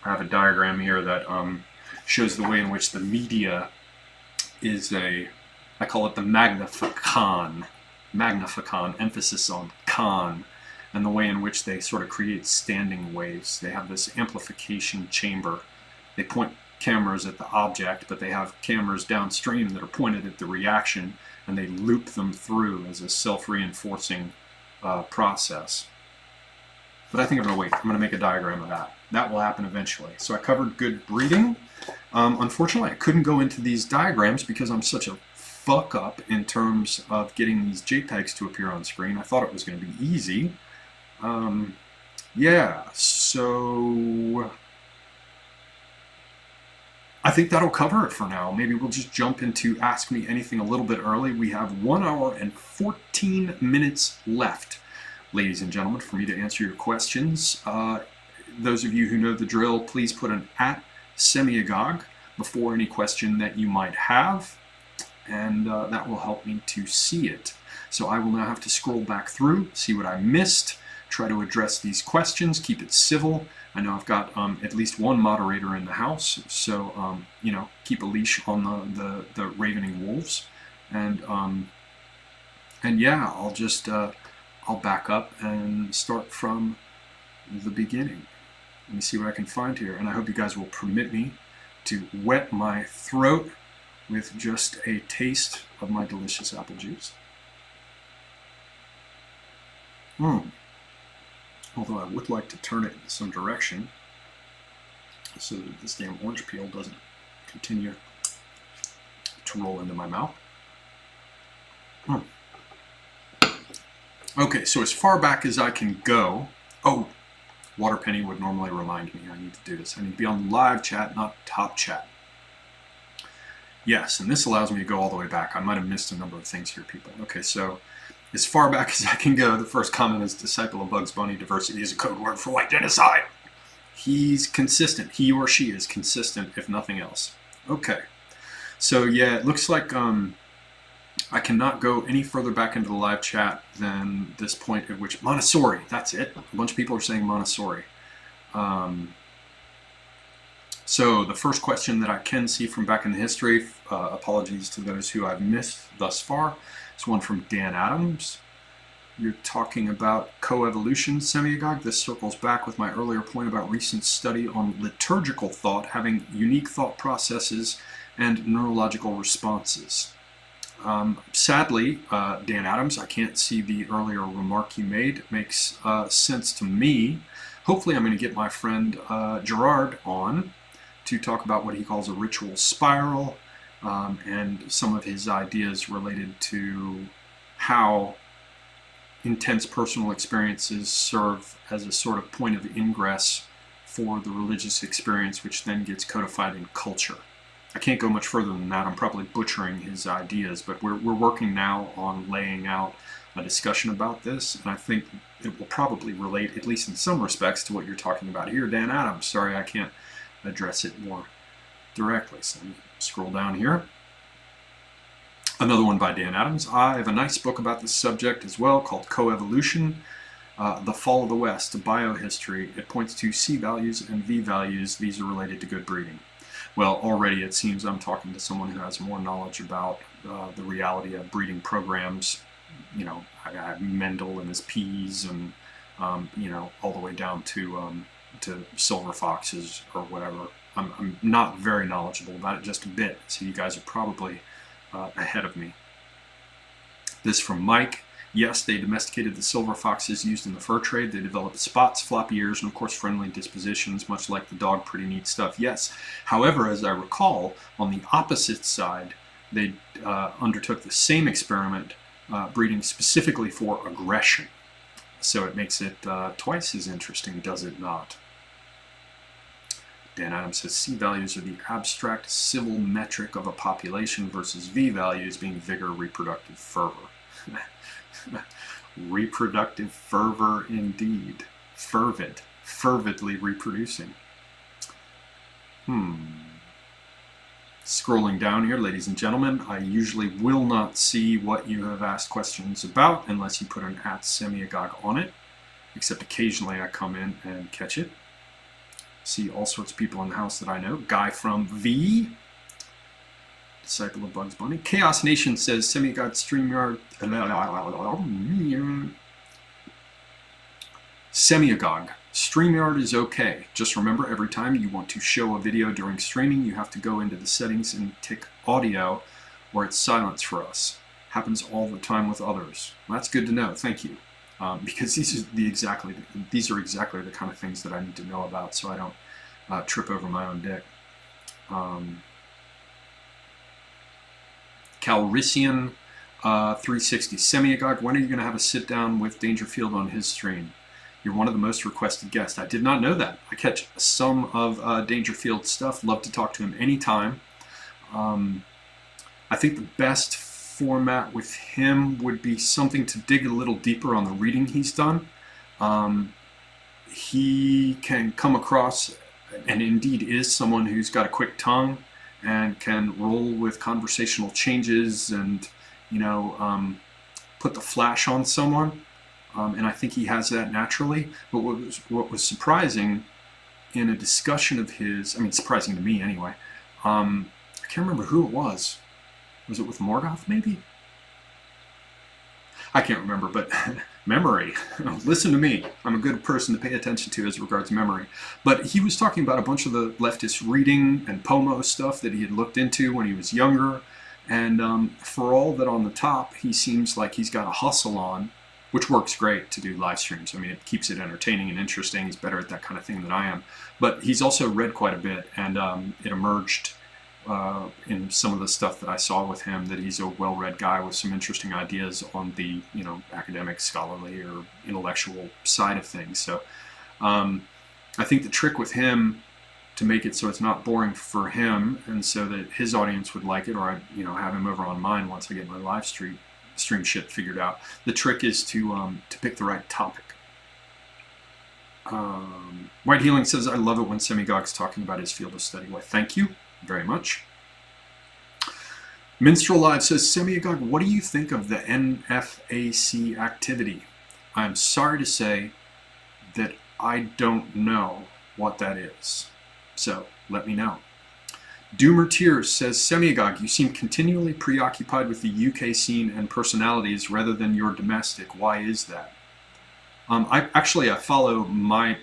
I have a diagram here that shows the way in which the media is I call it the magnificon, emphasis on con, and the way in which they sort of create standing waves. They have this amplification chamber. They point cameras at the object, but they have cameras downstream that are pointed at the reaction, and they loop them through as a self-reinforcing process. But I think I'm going to wait. I'm going to make a diagram of that. That will happen eventually. So I covered good breeding. Unfortunately, I couldn't go into these diagrams because I'm such a fuck up in terms of getting these JPEGs to appear on screen. I thought it was going to be easy. Yeah, so I think that'll cover it for now. Maybe we'll just jump into Ask Me Anything a little bit early. We have 1 hour and 14 minutes left, ladies and gentlemen, for me to answer your questions. Those of you who know the drill, please put an @Semiogogue before any question that you might have, and that will help me to see it. So I will now have to scroll back through, see what I missed, try to address these questions, keep it civil. I know I've got at least one moderator in the house, so you know, keep a leash on the ravening wolves, and yeah, I'll just I'll back up and start from the beginning. Let me see what I can find here, and I hope you guys will permit me to wet my throat with just a taste of my delicious apple juice. Although I would like to turn it in some direction so that this damn orange peel doesn't continue to roll into my mouth. Okay, so as far back as I can go, oh, Waterpenny would normally remind me I need to do this. I need to be on live chat, not top chat. Yes, and this allows me to go all the way back. I might have missed a number of things here, people. Okay, so as far back as I can go, the first comment is disciple of Bugs Bunny. Diversity is a code word for white genocide. He's consistent. He or she is consistent, if nothing else. Okay. So yeah, it looks like I cannot go any further back into the live chat than this point at which Montessori. That's it. A bunch of people are saying Montessori. So the first question that I can see from back in the history, apologies to those who I've missed thus far, is one from Dan Adams. You're talking about coevolution, Semiogogue. This circles back with my earlier point about recent study on liturgical thought having unique thought processes and neurological responses. Sadly, Dan Adams, I can't see the earlier remark you made. It makes sense to me. Hopefully I'm going to get my friend Gerard on to talk about what he calls a ritual spiral, and some of his ideas related to how intense personal experiences serve as a sort of point of ingress for the religious experience, which then gets codified in culture. I can't go much further than that. I'm probably butchering his ideas, but we're working now on laying out a discussion about this, and I think it will probably relate, at least in some respects, to what you're talking about here, Dan Adams. Sorry, I can't address it more directly. So let me scroll down here. Another one by Dan Adams. I have a nice book about this subject as well called Coevolution, The Fall of the West, Biohistory. It points to C values and V values. These are related to good breeding. Well, already it seems I'm talking to someone who has more knowledge about the reality of breeding programs. You know, I have Mendel and his peas, and you know, all the way down to silver foxes or whatever. I'm not very knowledgeable about it, just a bit. So you guys are probably ahead of me. This from Mike. Yes, they domesticated the silver foxes used in the fur trade. They developed spots, floppy ears, and of course friendly dispositions, much like the dog. Pretty neat stuff. Yes. However, as I recall, on the opposite side, they undertook the same experiment, breeding specifically for aggression. So it makes it twice as interesting, does it not? Dan Adams says C values are the abstract civil metric of a population versus V values being vigor, reproductive fervor. Reproductive fervor indeed. Fervidly reproducing. Scrolling down here, ladies and gentlemen, I usually will not see what you have asked questions about unless you put an @Semiogogue on it, except occasionally I come in and catch it. See all sorts of people in the house that I know. Guy from V, disciple of Bugs Bunny. Chaos Nation says Semiogogue StreamYard. Semiogogue. StreamYard is okay. Just remember, every time you want to show a video during streaming, you have to go into the settings and tick audio, or it's silence for us. Happens all the time with others. Well, that's good to know. Thank you. Because these are exactly the kind of things that I need to know about, so I don't trip over my own dick. Calrissian 360. Semiogogue, when are you going to have a sit down with Dangerfield on his stream? You're one of the most requested guests. I did not know that. I catch some of Dangerfield's stuff. Love to talk to him anytime. I think the best format with him would be something to dig a little deeper on the reading he's done. He can come across, and indeed is, someone who's got a quick tongue and can roll with conversational changes and, put the flash on someone. And I think he has that naturally. But what was surprising in a discussion of his, surprising to me anyway, I can't remember who it was. Was it with Morgoth, maybe? I can't remember, but memory. Listen to me. I'm a good person to pay attention to as regards memory. But he was talking about a bunch of the leftist reading and POMO stuff that he had looked into when he was younger. And for all that on the top, he seems like he's got a hustle on, which works great to do live streams. It keeps it entertaining and interesting. He's better at that kind of thing than I am. But he's also read quite a bit, and it emerged in some of the stuff that I saw with him that he's a well-read guy with some interesting ideas on the, academic, scholarly, or intellectual side of things. So I think the trick with him, to make it so it's not boring for him, and so that his audience would like it, or I, have him over on mine once I get my live stream shit figured out. The trick is to pick the right topic. White Healing says, I love it when Semiogogue's talking about his field of study. Why, thank you very much. Minstrel Live says, Semiogogue, what do you think of the NFAC activity? I'm sorry to say that I don't know what that is. So let me know. Doomer Tears says, Semiogogue, you seem continually preoccupied with the UK scene and personalities rather than your domestic. Why is that? I follow my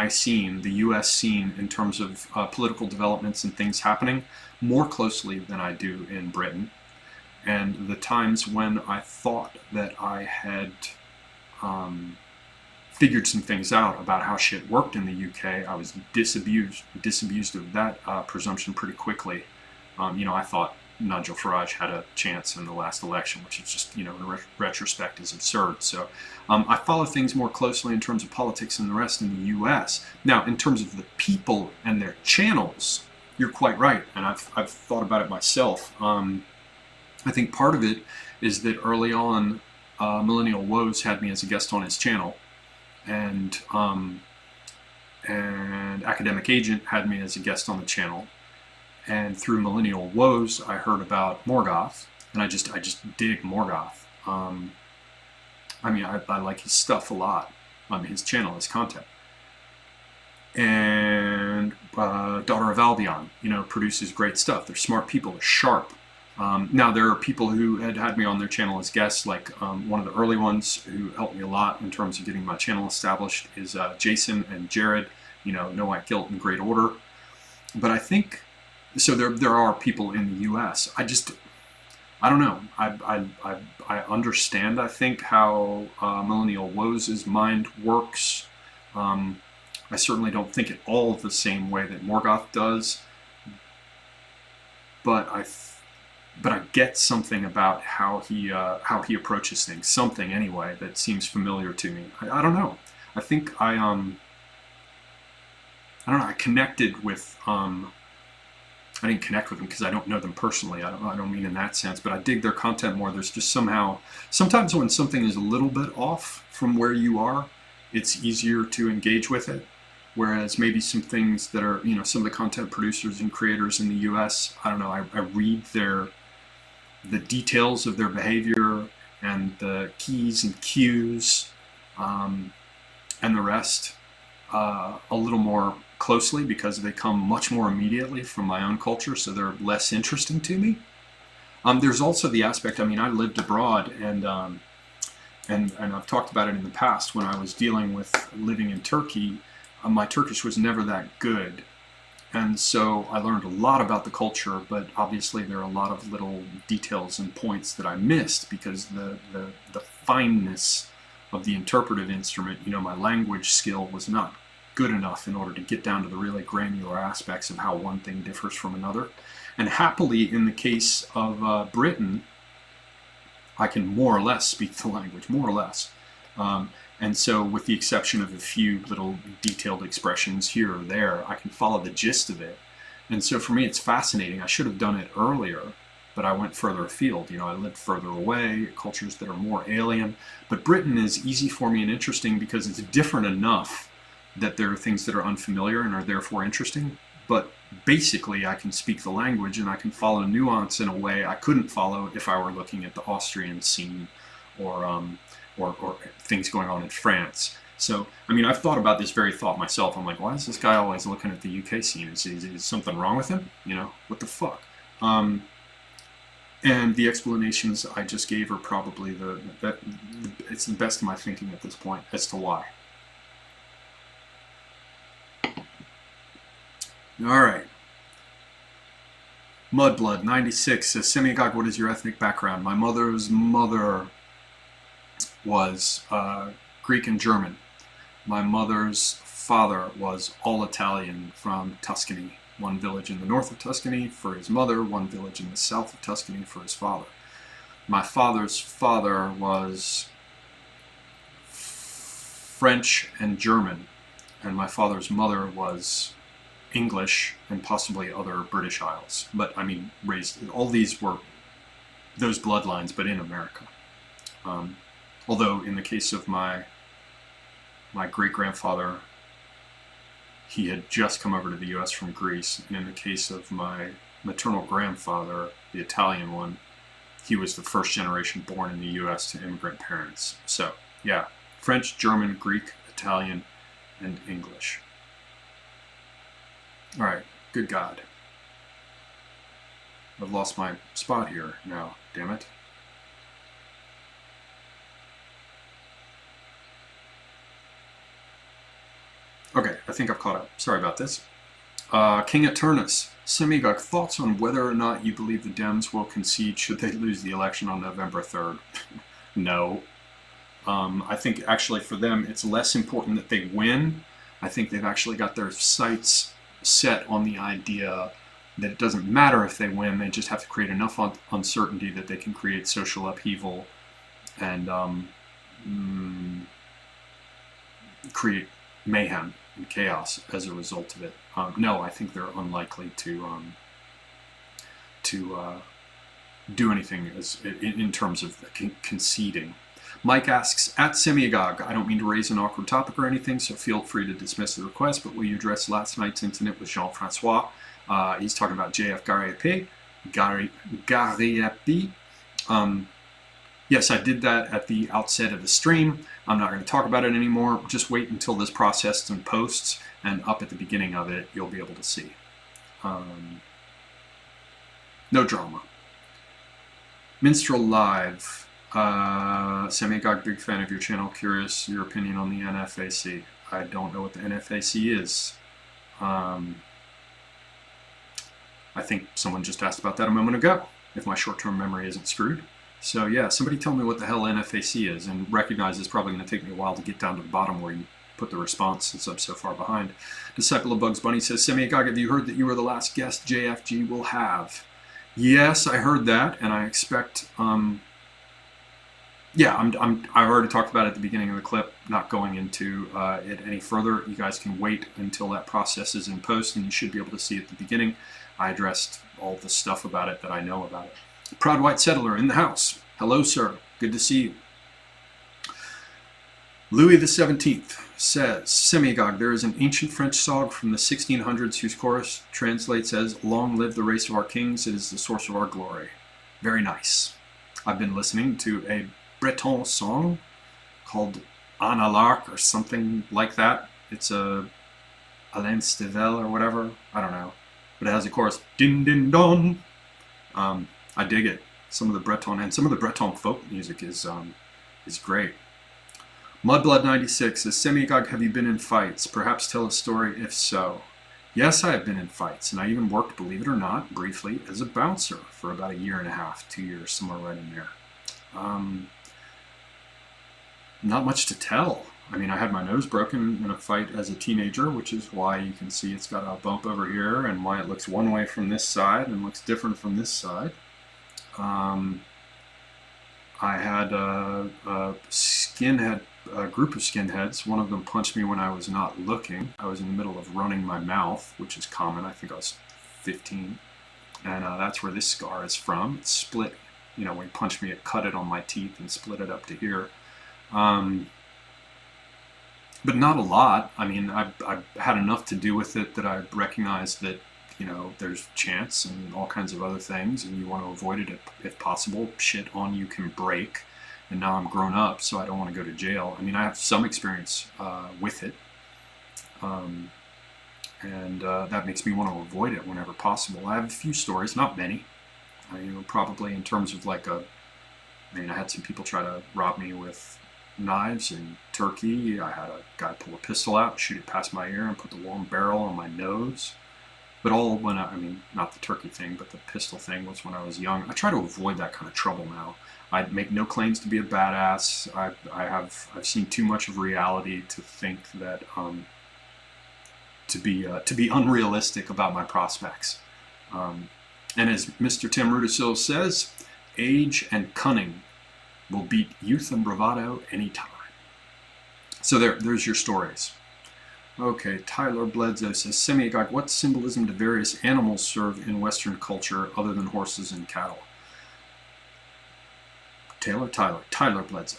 scene, the US scene, in terms of political developments and things happening more closely than I do in Britain. And the times when I thought that I had figured some things out about how shit worked in the UK, I was disabused of that presumption pretty quickly. I thought Nigel Farage had a chance in the last election, which is just, in retrospect is absurd. So I follow things more closely in terms of politics and the rest in the US. Now, in terms of the people and their channels, you're quite right, and I've thought about it myself. I think part of it is that early on, Millennial Woes had me as a guest on his channel, and Academic Agent had me as a guest on the channel. And through Millennial Woes, I heard about Morgoth, and I just dig Morgoth. I like his stuff a lot. His channel, his content. And Daughter of Albion, produces great stuff. They're smart people. They're sharp. Now, there are people who had me on their channel as guests, like one of the early ones who helped me a lot in terms of getting my channel established is Jason and Jared, No White Guilt and Great Order. But I think, so there are people in the US. I don't know. I understand, I think, how Millennial Woes' mind works. I certainly don't think it all the same way that Morgoth does. But I get something about how he approaches things, something anyway that seems familiar to me. I don't know. I think I don't know, I connected with, I didn't connect with them because I don't know them personally. I don't mean in that sense, but I dig their content more. There's just somehow, sometimes when something is a little bit off from where you are, it's easier to engage with it. Whereas maybe some things that are, some of the content producers and creators in the US, I don't know, I read the details of their behavior and the keys and cues, and the rest a little more closely because they come much more immediately from my own culture, so they're less interesting to me. There's also the aspect, I mean, I lived abroad, and I've talked about it in the past when I was dealing with living in Turkey. My Turkish was never that good, and so I learned a lot about the culture, but obviously there are a lot of little details and points that I missed because the fineness of the interpretive instrument, my language skill was not good enough in order to get down to the really granular aspects of how one thing differs from another. And happily, in the case of Britain, I can more or less speak the language, more or less. And so with the exception of a few little detailed expressions here or there, I can follow the gist of it. And so for me, it's fascinating. I should have done it earlier, but I went further afield. I lived further away, cultures that are more alien. But Britain is easy for me and interesting because it's different enough that there are things that are unfamiliar and are therefore interesting. But basically, I can speak the language and I can follow nuance in a way I couldn't follow if I were looking at the Austrian scene or things going on in France. So, I mean, I've thought about this very thought myself. I'm like, why is this guy always looking at the UK scene? Is something wrong with him? What the fuck? And the explanations I just gave are probably it's the best of my thinking at this point as to why. All right. Mudblood 96 says, Semiogogue, what is your ethnic background? My mother's mother was Greek and German. My mother's father was all Italian from Tuscany. One village in the north of Tuscany for his mother, one village in the south of Tuscany for his father. My father's father was French and German, and my father's mother was English and possibly other British Isles. But I mean, all these were those bloodlines, but in America. Although in the case of my great-grandfather, he had just come over to the U.S. from Greece, and in the case of my maternal grandfather, the Italian one, he was the first generation born in the U.S. to immigrant parents. So, yeah, French, German, Greek, Italian, and English. All right, good God. I've lost my spot here now, damn it. Okay, I think I've caught up. Sorry about this. King Eternus, Semiogogue, thoughts on whether or not you believe the Dems will concede should they lose the election on November 3rd? No. I think actually for them it's less important that they win. I think they've actually got their sights set on the idea that it doesn't matter if they win, they just have to create enough uncertainty that they can create social upheaval and create mayhem and chaos as a result of it. No, I think they're unlikely to do anything in terms of conceding. Mike asks, at Semiogogue, I don't mean to raise an awkward topic or anything, so feel free to dismiss the request, but will you address last night's incident with Jean-Francois? He's talking about JF Gariepi. Yes, I did that at the outset of the stream. I'm not going to talk about it anymore. Just wait until this processed and posts, and up at the beginning of it, you'll be able to see. No drama. Minstrel Live. Semiogogue, big fan of your channel. Curious your opinion on the NFAC. I don't know what the NFAC is. I think someone just asked about that a moment ago, if my short-term memory isn't screwed. So yeah, somebody tell me what the hell NFAC is, and recognize it's probably going to take me a while to get down to the bottom where you put the response since I'm so far behind. Disciple of Bugs Bunny says, Semiogogue, have you heard that you are the last guest JFG will have? Yes, I heard that, and I expect yeah, I already talked about it at the beginning of the clip, not going into it any further. You guys can wait until that process is in post, and you should be able to see at the beginning. I addressed all the stuff about it that I know about it. Proud White Settler in the house. Hello, sir. Good to see you. Louis XVII says, Semiogogue, there is an ancient French song from the 1600s whose chorus translates as, long live the race of our kings, it is the source of our glory. Very nice. I've been listening to a Breton song called Anna Lark or something like that. It's a Alain Stivell or whatever. I don't know. But it has a chorus, din din don. I dig it. Some of the Breton folk music is great. Mudblood96 says, Semiogogue, have you been in fights? Perhaps tell a story if so. Yes, I have been in fights, and I even worked, believe it or not, briefly as a bouncer for about 1.5 years, 2 years, somewhere right in there. Not much to tell. I mean, I had my nose broken in a fight as a teenager, which is why you can see it's got a bump over here and why it looks one way from this side and looks different from this side. I had a group of skinheads. One of them punched me when I was not looking. I was in the middle of running my mouth, which is common. I think I was 15. And that's where this scar is from. It's split. You know, when he punched me, it cut it on my teeth and split it up to here. But not a lot. I mean, I've had enough to do with it that I recognized that, you know, there's chance and all kinds of other things, and you want to avoid it if possible. Shit on you can break. And now I'm grown up, so I don't want to go to jail. I mean, I have some experience with it. And that makes me want to avoid it whenever possible. I have a few stories, not many. You know, probably in terms of like I had some people try to rob me with knives in Turkey. I had a guy pull a pistol out, shoot it past my ear, and put the long barrel on my nose. But all when not the Turkey thing, but the pistol thing was when I was young. I try to avoid that kind of trouble now. I make no claims to be a badass. I've seen too much of reality to think that to be unrealistic about my prospects. And as Mr. Tim Rudisil says, age and cunning will beat youth and bravado anytime. So there's your stories. Okay, Tyler Bledsoe says, Semiogogue, what symbolism do various animals serve in Western culture other than horses and cattle? Tyler Bledsoe.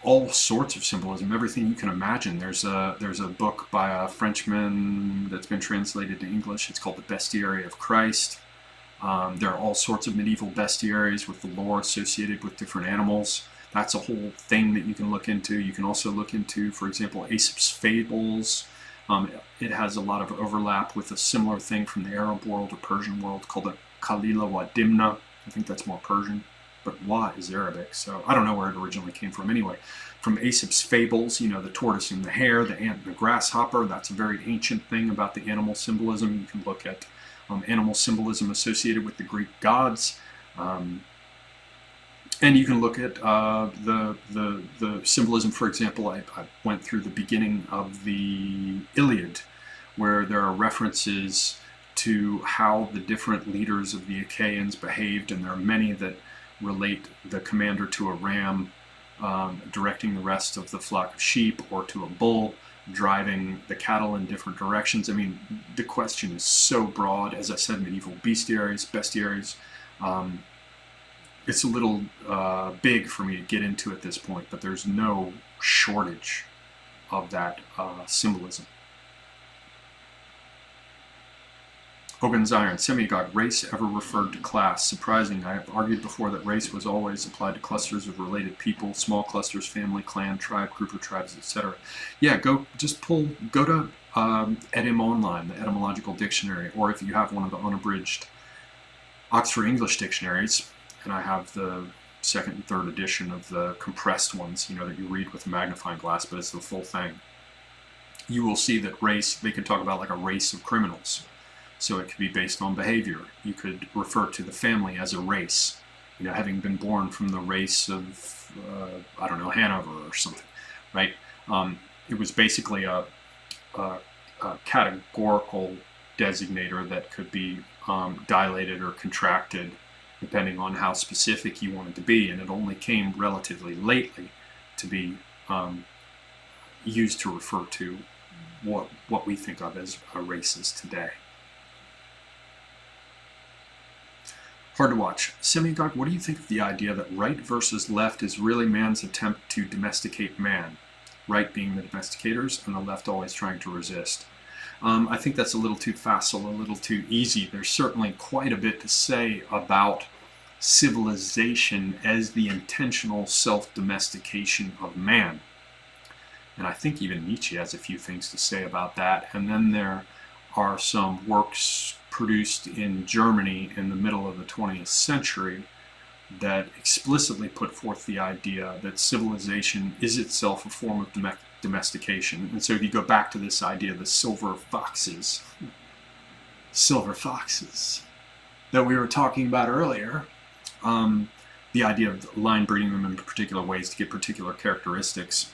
All sorts of symbolism, everything you can imagine. There's a book by a Frenchman that's been translated to English. It's called The Bestiary of Christ. There are all sorts of medieval bestiaries with the lore associated with different animals. That's a whole thing that you can look into. You can also look into, for example, Aesop's Fables. It has a lot of overlap with a similar thing from the Arab world or Persian world called the Kalila wa Dimna. I think that's more Persian, but Wa is Arabic, so I don't know where it originally came from anyway. From Aesop's Fables, you know, the tortoise and the hare, the ant and the grasshopper, that's a very ancient thing about the animal symbolism. You can look at animal symbolism associated with the Greek gods. And you can look at the symbolism, for example, I went through the beginning of the Iliad, where there are references to how the different leaders of the Achaeans behaved, and there are many that relate the commander to a ram directing the rest of the flock of sheep, or to a bull driving the cattle in different directions. I mean, the question is so broad. As I said, medieval bestiaries. It's a little big for me to get into at this point, but there's no shortage of that symbolism. Hogan's Iron, Semiogogue, race ever referred to class? Surprising. I have argued before that race was always applied to clusters of related people, small clusters, family, clan, tribe, group of tribes, etc. Yeah, go to Etym Online, the etymological dictionary, or if you have one of the unabridged Oxford English dictionaries, and I have the second and third edition of the compressed ones, you know, that you read with a magnifying glass, but it's the full thing. You will see that race, they could talk about like a race of criminals. So it could be based on behavior. You could refer to the family as a race, you know, having been born from the race of, I don't know, Hanover or something, right? It was basically a categorical designator that could be dilated or contracted depending on how specific you wanted to be, and it only came relatively lately to be used to refer to what we think of as races today. Hard to watch. Semiogogue, what do you think of the idea that right versus left is really man's attempt to domesticate man? Right being the domesticators and the left always trying to resist. I think that's a little too facile, a little too easy. There's certainly quite a bit to say about civilization as the intentional self-domestication of man. And I think even Nietzsche has a few things to say about that. And then there are some works produced in Germany in the middle of the 20th century that explicitly put forth the idea that civilization is itself a form of domestication. And so if you go back to this idea of the silver foxes that we were talking about earlier, the idea of line breeding them in particular ways to get particular characteristics.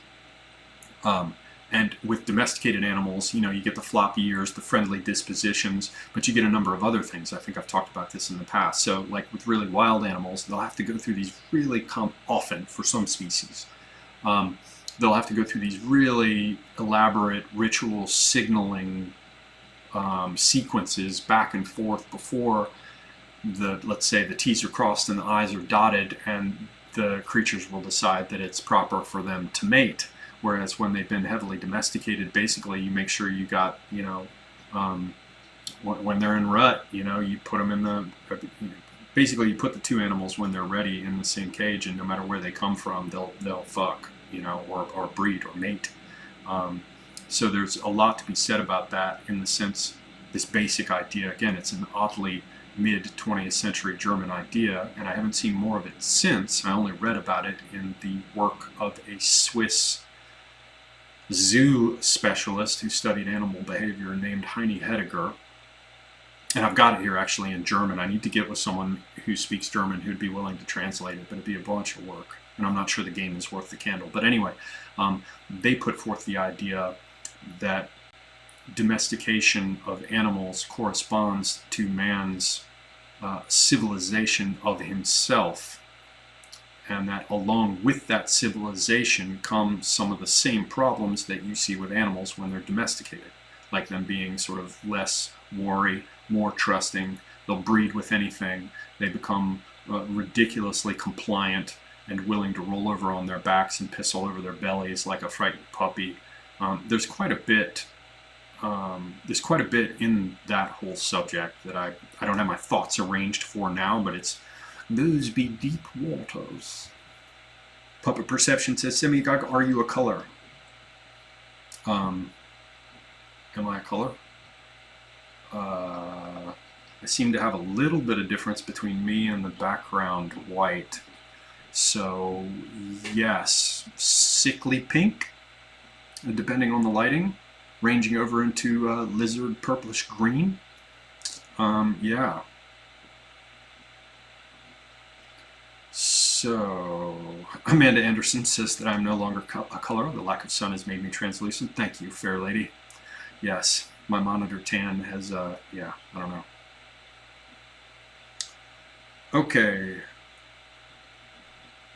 And with domesticated animals, you know, you get the floppy ears, the friendly dispositions, but you get a number of other things. I think I've talked about this in the past. So like with really wild animals, they'll have to go through these really often for some species. They'll have to go through these really elaborate ritual signaling sequences back and forth before let's say the T's are crossed and the I's are dotted, and the creatures will decide that it's proper for them to mate. Whereas when they've been heavily domesticated, basically you make sure you got, you know, when they're in rut, you know, you put them in basically you put the two animals when they're ready in the same cage, and no matter where they come from, they'll fuck, you know, or breed or mate. So there's a lot to be said about that in the sense, this basic idea, again, it's an oddly mid-20th century German idea, and I haven't seen more of it since. I only read about it in the work of a Swiss zoo specialist who studied animal behavior named Heini Hediger. And I've got it here actually in German. I need to get with someone who speaks German who'd be willing to translate it, but it'd be a bunch of work. And I'm not sure the game is worth the candle. But anyway, they put forth the idea that domestication of animals corresponds to man's civilization of himself, and that along with that civilization come some of the same problems that you see with animals when they're domesticated, like them being sort of less wary, more trusting, they'll breed with anything, they become ridiculously compliant and willing to roll over on their backs and piss all over their bellies like a frightened puppy. There's quite a bit in that whole subject that I don't have my thoughts arranged for now, but it's those be deep waters. Puppet Perception says, Semiogogue, are you a color? Am I a color? I seem to have a little bit of difference between me and the background white. So, yes, sickly pink, depending on the lighting, ranging over into lizard purplish green. Yeah. So, Amanda Anderson says that I'm no longer a color. The lack of sun has made me translucent. Thank you, fair lady. Yes, my monitor tan has, yeah, I don't know. Okay.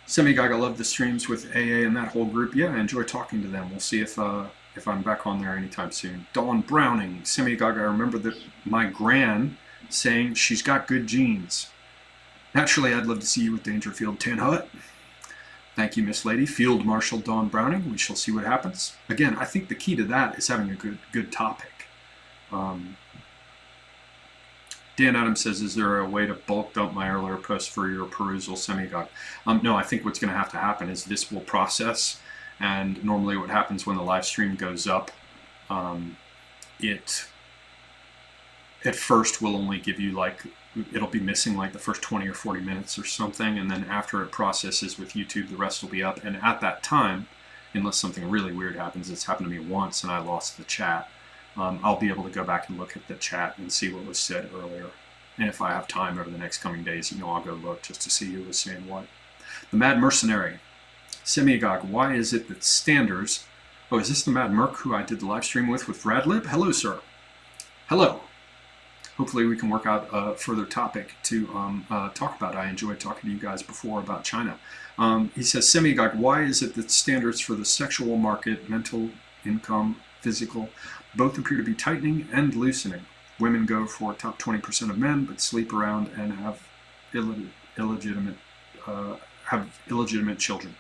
Semiogogue, I love the streams with AA and that whole group. Yeah, I enjoy talking to them. We'll see if I'm back on there anytime soon. Dawn Browning, Semiogogue, I remember that my gran saying she's got good genes. Naturally, I'd love to see you with Dangerfield Tin Hut. Thank you, Miss Lady. Field Marshal Dawn Browning. We shall see what happens. Again, I think the key to that is having a good topic. Dan Adams says, is there a way to bulk dump my earlier post for your perusal, Semiogogue? No, I think what's going to have to happen is this will process, and normally what happens when the live stream goes up, it at first will only give you like, it'll be missing like the first 20 or 40 minutes or something, and then after it processes with YouTube, the rest will be up. And at that time, unless something really weird happens, it's happened to me once and I lost the chat, I'll be able to go back and look at the chat and see what was said earlier. And if I have time over the next coming days, you know, I'll go look just to see who was saying what. The Mad Mercenary. Semiogogue, why is it that standers... Oh, is this the Mad Merc who I did the live stream with Radlib? Hello, sir. Hello. hopefully we can work out a further topic to talk about. I enjoyed talking to you guys before about China. He says, Semiogogue, why is it that standards for the sexual market, mental, income, physical, both appear to be tightening and loosening? Women go for top 20% of men, but sleep around and have illegitimate children.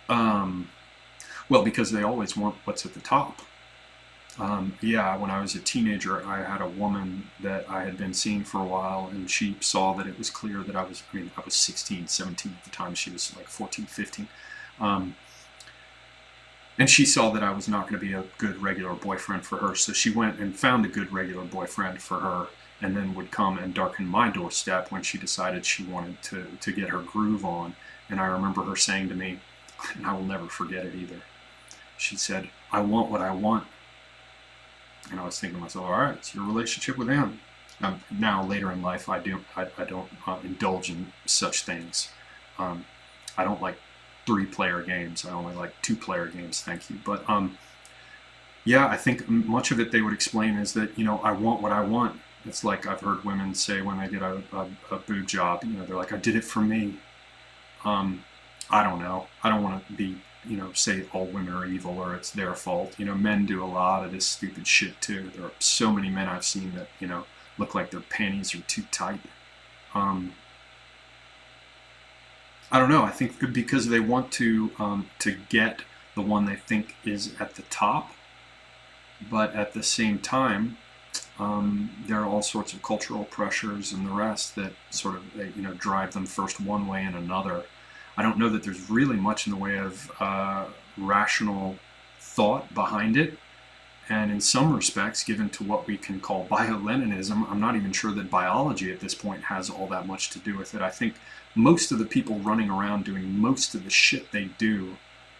Well, because they always want what's at the top. Yeah, when I was a teenager, I had a woman that I had been seeing for a while, and she saw that it was clear that I was 16, 17 at the time. She was like 14, 15. And she saw that I was not going to be a good regular boyfriend for her, so she went and found a good regular boyfriend for her, and then would come and darken my doorstep when she decided she wanted to get her groove on. And I remember her saying to me, and I will never forget it either, she said, I want what I want. And I was thinking to myself, all right, it's your relationship with him. Now, later in life, I don't indulge in such things. I don't like 3-player games. I only like 2-player games, thank you. But yeah, I think much of it they would explain is that, I want what I want. It's like I've heard women say when they get a boob job, they're like, I did it for me. I don't know. I don't want to be, say all women are evil or it's their fault. Men do a lot of this stupid shit too. There are so many men I've seen that, look like their panties are too tight. I don't know. I think because they want to get the one they think is at the top, but at the same time, there are all sorts of cultural pressures and the rest that sort of drive them first one way and another. I don't know that there's really much in the way of rational thought behind it. And in some respects, given to what we can call bio-Leninism, I'm not even sure that biology at this point has all that much to do with it. I think most of the people running around doing most of the shit they do,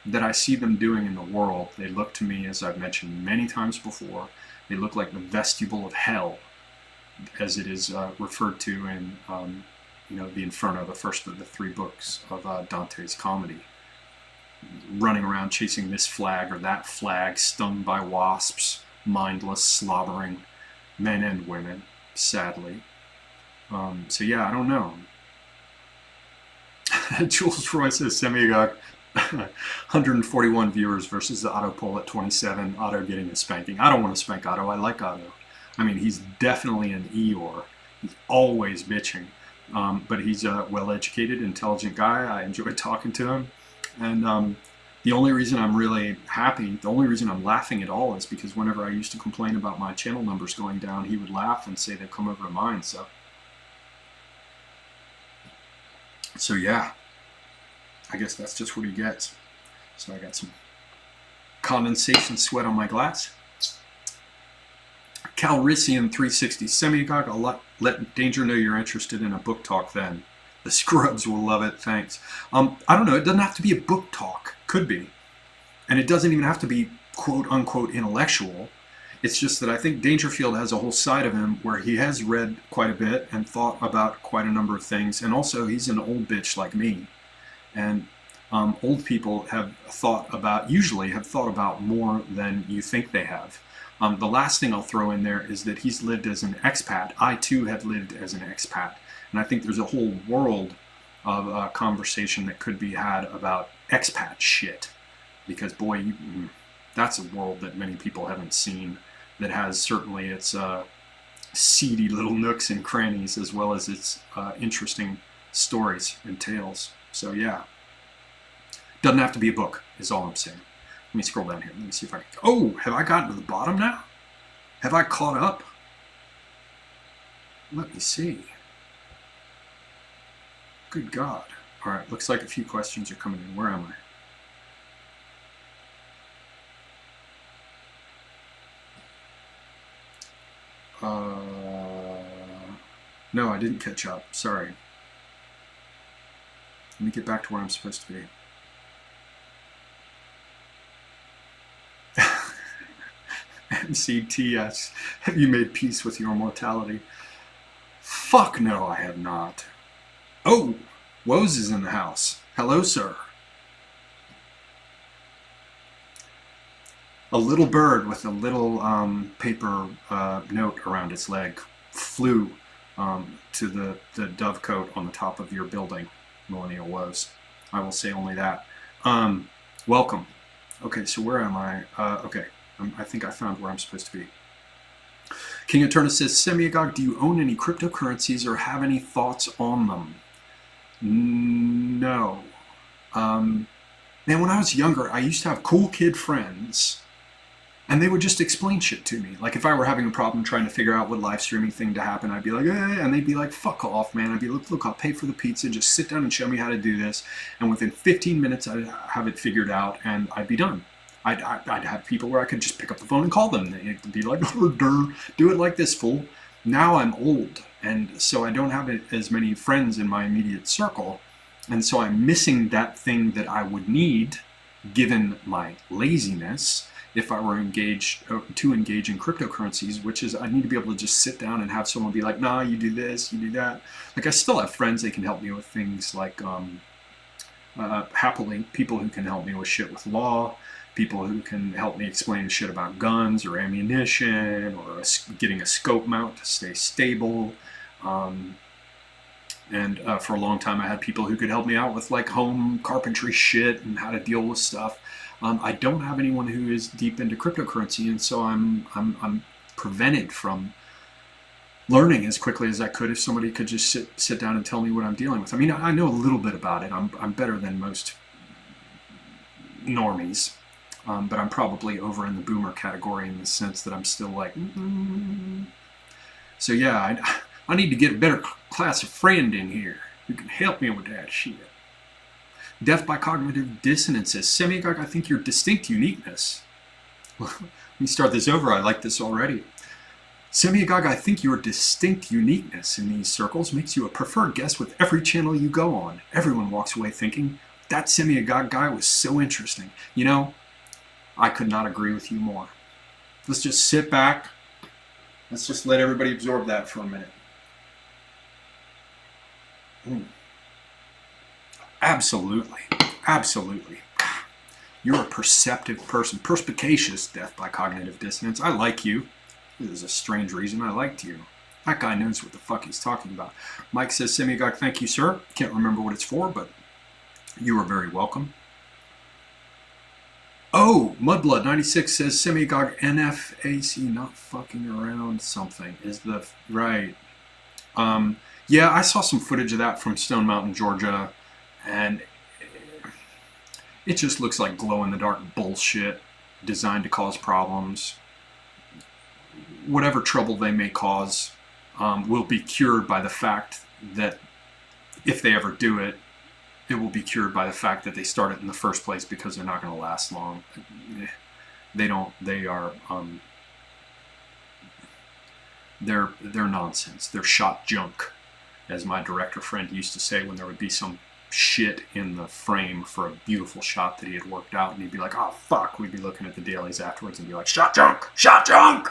that I see them doing in the world, they look to me, as I've mentioned many times before, they look like the vestibule of hell, as it is referred to in the Inferno, the first of the 3 books of Dante's comedy. Running around chasing this flag or that flag, stung by wasps, mindless, slobbering men and women, sadly. So yeah, I don't know. Jules Roy says, Semiogogue, 141 viewers versus the Otto poll at 27, Otto getting a spanking. I don't want to spank Otto, I like Otto. I mean, he's definitely an Eeyore. He's always bitching. But he's a well-educated, intelligent guy. I enjoy talking to him. And the only reason I'm really happy, the only reason I'm laughing at all is because whenever I used to complain about my channel numbers going down, he would laugh and say they've come over to mine. So yeah, I guess that's just what he gets. So I got some condensation sweat on my glass. Calrissian 360, Semiogogue, I'll let Danger know you're interested in a book talk then. The scrubs will love it, thanks. I don't know, it doesn't have to be a book talk. Could be. And it doesn't even have to be quote-unquote intellectual. It's just that I think Dangerfield has a whole side of him where he has read quite a bit and thought about quite a number of things. And also, he's an old bitch like me. And old people usually have thought about more than you think they have. The last thing I'll throw in there is that he's lived as an expat. I too have lived as an expat. And I think there's a whole world of conversation that could be had about expat shit. Because boy, that's a world that many people haven't seen, that has certainly its seedy little nooks and crannies as well as its interesting stories and tales. So yeah, doesn't have to be a book is all I'm saying. Let me scroll down here. Let me see if I can... Oh, have I gotten to the bottom now? Have I caught up? Let me see. Good God. All right, looks like a few questions are coming in. Where am I? No, I didn't catch up. Sorry. Let me get back to where I'm supposed to be. MCTS, have you made peace with your mortality? Fuck no, I have not. Oh, Woes is in the house. Hello, sir. A little bird with a little paper note around its leg flew to the dovecote on the top of your building, Millennial Woes. I will say only that. Welcome. Okay, so where am I? Okay, I think I found where I'm supposed to be. King Eterna says, Semiogogue, do you own any cryptocurrencies or have any thoughts on them? No. Man, when I was younger, I used to have cool kid friends, and they would just explain shit to me. Like, if I were having a problem trying to figure out what live streaming thing to happen, I'd be like, and they'd be like, fuck off, man. I'd be like, look, I'll pay for the pizza, just sit down and show me how to do this. And within 15 minutes, I'd have it figured out, and I'd be done. I'd have people where I could just pick up the phone and call them. They'd be like, do it like this, fool. Now I'm old, and so I don't have as many friends in my immediate circle, and so I'm missing that thing that I would need, given my laziness, if I were to engage in cryptocurrencies, which is I need to be able to just sit down and have someone be like, nah, you do this, you do that. Like, I still have friends that can help me with things like, happily, people who can help me with shit with law, people who can help me explain shit about guns or ammunition or getting a scope mount to stay stable. And for a long time, I had people who could help me out with like home carpentry shit and how to deal with stuff. I don't have anyone who is deep into cryptocurrency, and so I'm prevented from learning as quickly as I could if somebody could just sit down and tell me what I'm dealing with. I mean, I know a little bit about it. I'm better than most normies, but I'm probably over in the boomer category in the sense that I'm still like, So yeah, I need to get a better class of friend in here who can help me with that shit. Death by Cognitive Dissonance says, Semiogogue, I think your distinct uniqueness. Let me start this over. I like this already. Semiogogue, I think your distinct uniqueness in these circles makes you a preferred guest with every channel you go on. Everyone walks away thinking, that Semiogogue guy was so interesting. You know, I could not agree with you more. Let's just sit back. Let's just let everybody absorb that for a minute. Absolutely. Absolutely. You're a perceptive person. Perspicacious, Death by Cognitive Dissonance. I like you. There's a strange reason I liked you. That guy knows what the fuck he's talking about. Mike says, Semiogogue, thank you, sir. Can't remember what it's for, but you are very welcome. Oh, Mudblood96 says, Semiogogue NFAC, not fucking around something, is the... Right. Yeah, I saw some footage of that from Stone Mountain, Georgia, and it just looks like glow-in-the-dark bullshit designed to cause problems. Whatever trouble they may cause will be cured by the fact that if they ever do it, it will be cured by the fact that they started in the first place, because they're not going to last long. They are they're nonsense. They're shot junk, as my director friend used to say when there would be some shit in the frame for a beautiful shot that he had worked out, and he'd be like, oh fuck, we'd be looking at the dailies afterwards and be like, shot junk, shot junk.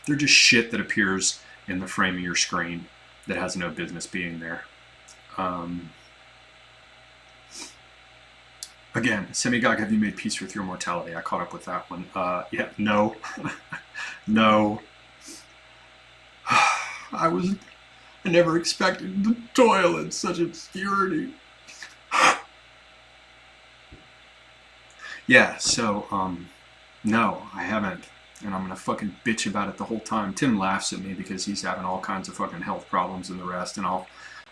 They're just shit that appears in the frame of your screen that has no business being there. Again, Semiogogue, have you made peace with your mortality? I caught up with that one. Yeah, no. No. I never expected to toil in such obscurity. Yeah, so, no, I haven't. And I'm gonna fucking bitch about it the whole time. Tim laughs at me because he's having all kinds of fucking health problems and the rest, and I'll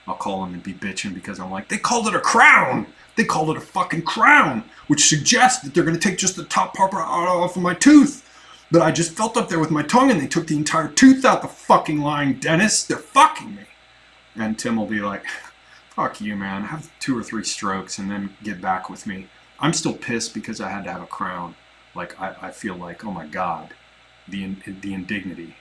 call him and be bitching because I'm like, they called it a crown! They called it a fucking crown! Which suggests that they're gonna take just the top part off of my tooth that I just felt up there with my tongue, and they took the entire tooth out the fucking lying dentist. They're fucking me. And Tim will be like, fuck you, man. Have 2 or 3 strokes and then get back with me. I'm still pissed because I had to have a crown. Like, I feel like, oh my god, the indignity.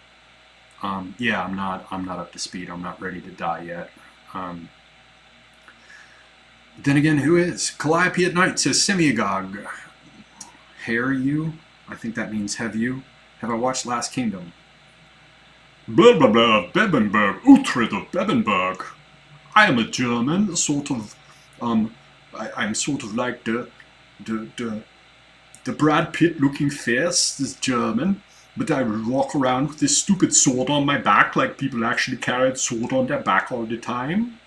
Yeah, I'm not up to speed. I'm not ready to die yet. Then again, who is? Calliope at Night says, Semiogogue, hair you? I think that means have you? Have I watched Last Kingdom? Blah blah blah, Bebenberg, Utrecht of Bebenberg. I am a German, sort of, I'm sort of like the the Brad Pitt looking face is German, but I walk around with this stupid sword on my back like people actually carry a sword on their back all the time.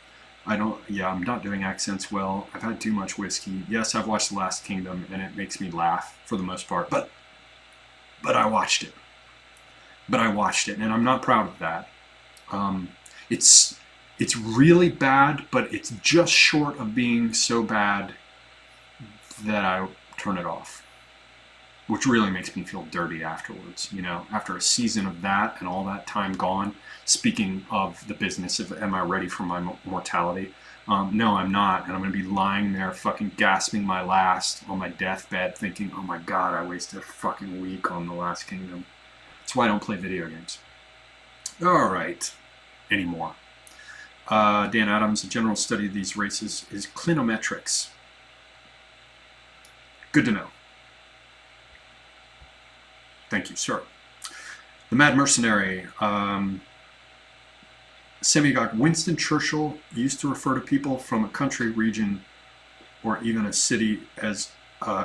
I'm not doing accents well. I've had too much whiskey. Yes, I've watched The Last Kingdom, and it makes me laugh for the most part, but I watched it. And I'm not proud of that. It's really bad, but it's just short of being so bad that I turn it off, which really makes me feel dirty afterwards. After a season of that and all that time gone, speaking of the business of am I ready for my mortality? No, I'm not, and I'm going to be lying there fucking gasping my last on my deathbed thinking, oh my god, I wasted a fucking week on The Last Kingdom. That's why I don't play video games. Alright, anymore. Dan Adams, a general study of these races is clinometrics. Good to know. Thank you, sir. The Mad Mercenary. Semiogogue. Winston Churchill used to refer to people from a country, region, or even a city as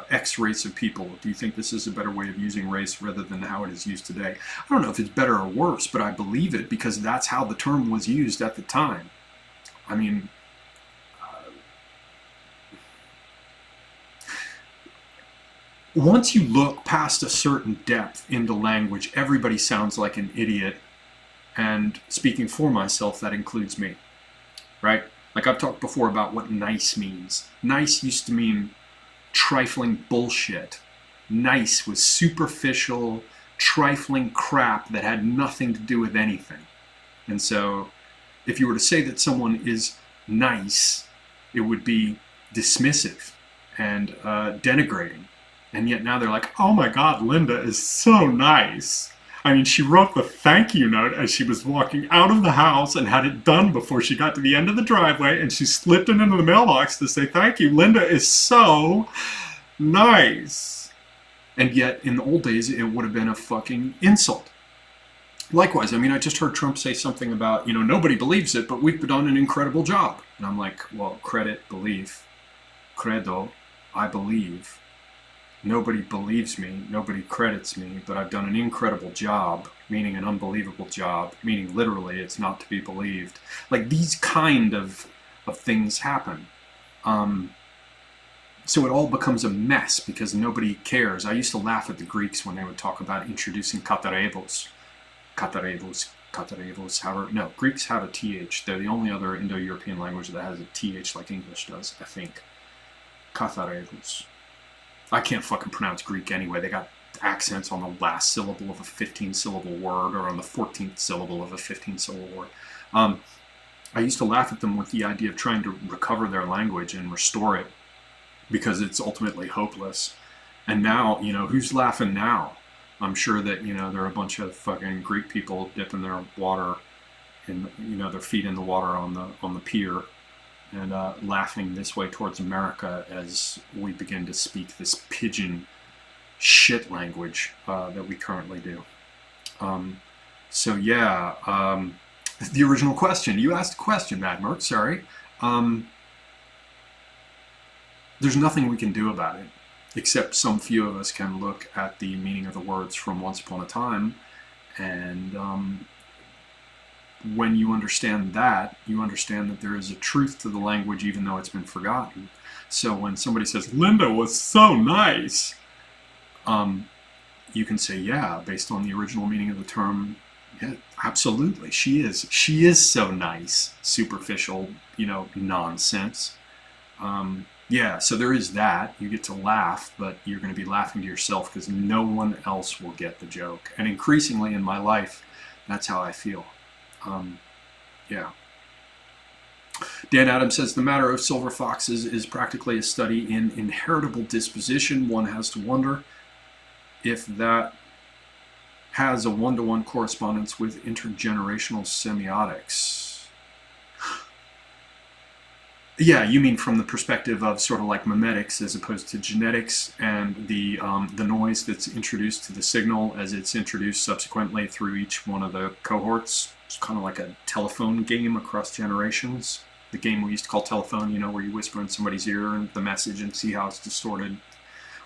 X race of people. Do you think this is a better way of using race rather than how it is used today? I don't know if it's better or worse, but I believe it because that's how the term was used at the time. I mean, once you look past a certain depth into language, everybody sounds like an idiot. And speaking for myself, that includes me, right? Like I've talked before about what nice means. Nice used to mean trifling bullshit. Nice was superficial, trifling crap that had nothing to do with anything. And so if you were to say that someone is nice, it would be dismissive and denigrating. And yet now they're like, oh my god, Linda is so nice. I mean, she wrote the thank you note as she was walking out of the house and had it done before she got to the end of the driveway, and she slipped it into the mailbox to say thank you. Linda is so nice. And yet, in the old days, it would have been a fucking insult. Likewise, I mean, I just heard Trump say something about, nobody believes it, but we've done an incredible job. And I'm like, well, credit, belief, credo, I believe. Nobody believes me, nobody credits me, but I've done an incredible job, meaning an unbelievable job, meaning literally it's not to be believed. Like these kind of things happen. So it all becomes a mess because nobody cares. I used to laugh at the Greeks when they would talk about introducing katarebos. No, Greeks have a TH. They're the only other Indo-European language that has a TH like English does, I think. Katarebos. I can't fucking pronounce Greek anyway. They got accents on the last syllable of a 15-syllable word or on the 14th syllable of a 15-syllable word. I used to laugh at them with the idea of trying to recover their language and restore it because it's ultimately hopeless. And now, who's laughing now? I'm sure that, there are a bunch of fucking Greek people dipping their water in, their feet in the water on the pier and laughing this way towards America as we begin to speak this pidgin shit language that we currently do. The original question. You asked a question, Mad Merc, sorry. There's nothing we can do about it, except some few of us can look at the meaning of the words from Once Upon a Time, and when you understand that, you understand that there is a truth to the language even though it's been forgotten. So when somebody says, Linda was so nice, you can say, yeah, based on the original meaning of the term, yeah, absolutely, she is. She is so nice. Superficial, nonsense. Yeah, so there is that. You get to laugh, but you're going to be laughing to yourself because no one else will get the joke. And increasingly in my life, that's how I feel. Yeah. Dan Adams says the matter of silver foxes is practically a study in inheritable disposition. One has to wonder if that has a one-to-one correspondence with intergenerational semiotics. Yeah, you mean from the perspective of sort of like memetics as opposed to genetics and the noise that's introduced to the signal as it's introduced subsequently through each one of the cohorts. It's kind of like a telephone game across generations. The game we used to call telephone, where you whisper in somebody's ear and the message and see how it's distorted.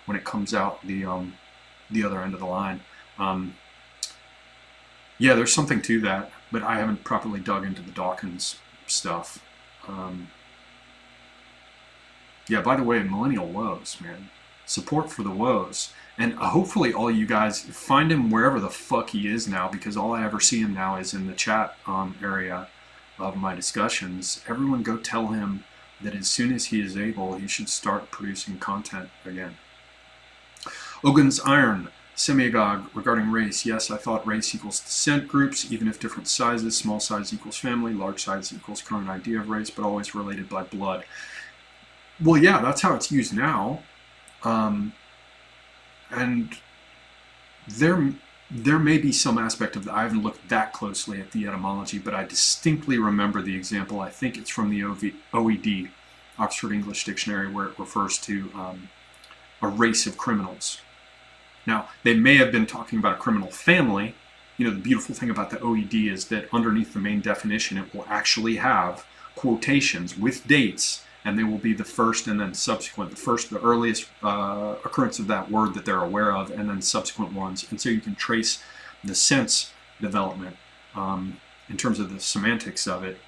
when it comes out the other end of the line. Yeah, there's something to that, but I haven't properly dug into the Dawkins stuff. Yeah, by the way, Millennial Woes, man. Support for the Woes. And hopefully all you guys find him wherever the fuck he is now, because all I ever see him now is in the chat area of my discussions. Everyone go tell him that as soon as he is able, he should start producing content again. Ogun's Iron, Semiogogue, regarding race. Yes, I thought race equals descent groups, even if different sizes. Small size equals family, large size equals current idea of race, but always related by blood. Well, yeah, that's how it's used now. And there may be some aspect of that. I haven't looked that closely at the etymology, but I distinctly remember the example. I think it's from the OED, Oxford English Dictionary, where it refers to a race of criminals. Now, they may have been talking about a criminal family. You know, the beautiful thing about the OED is that underneath the main definition, it will actually have quotations with dates, and they will be the first and then subsequent, the earliest occurrence of that word that they're aware of, and then subsequent ones. And so you can trace the sense development in terms of the semantics of it.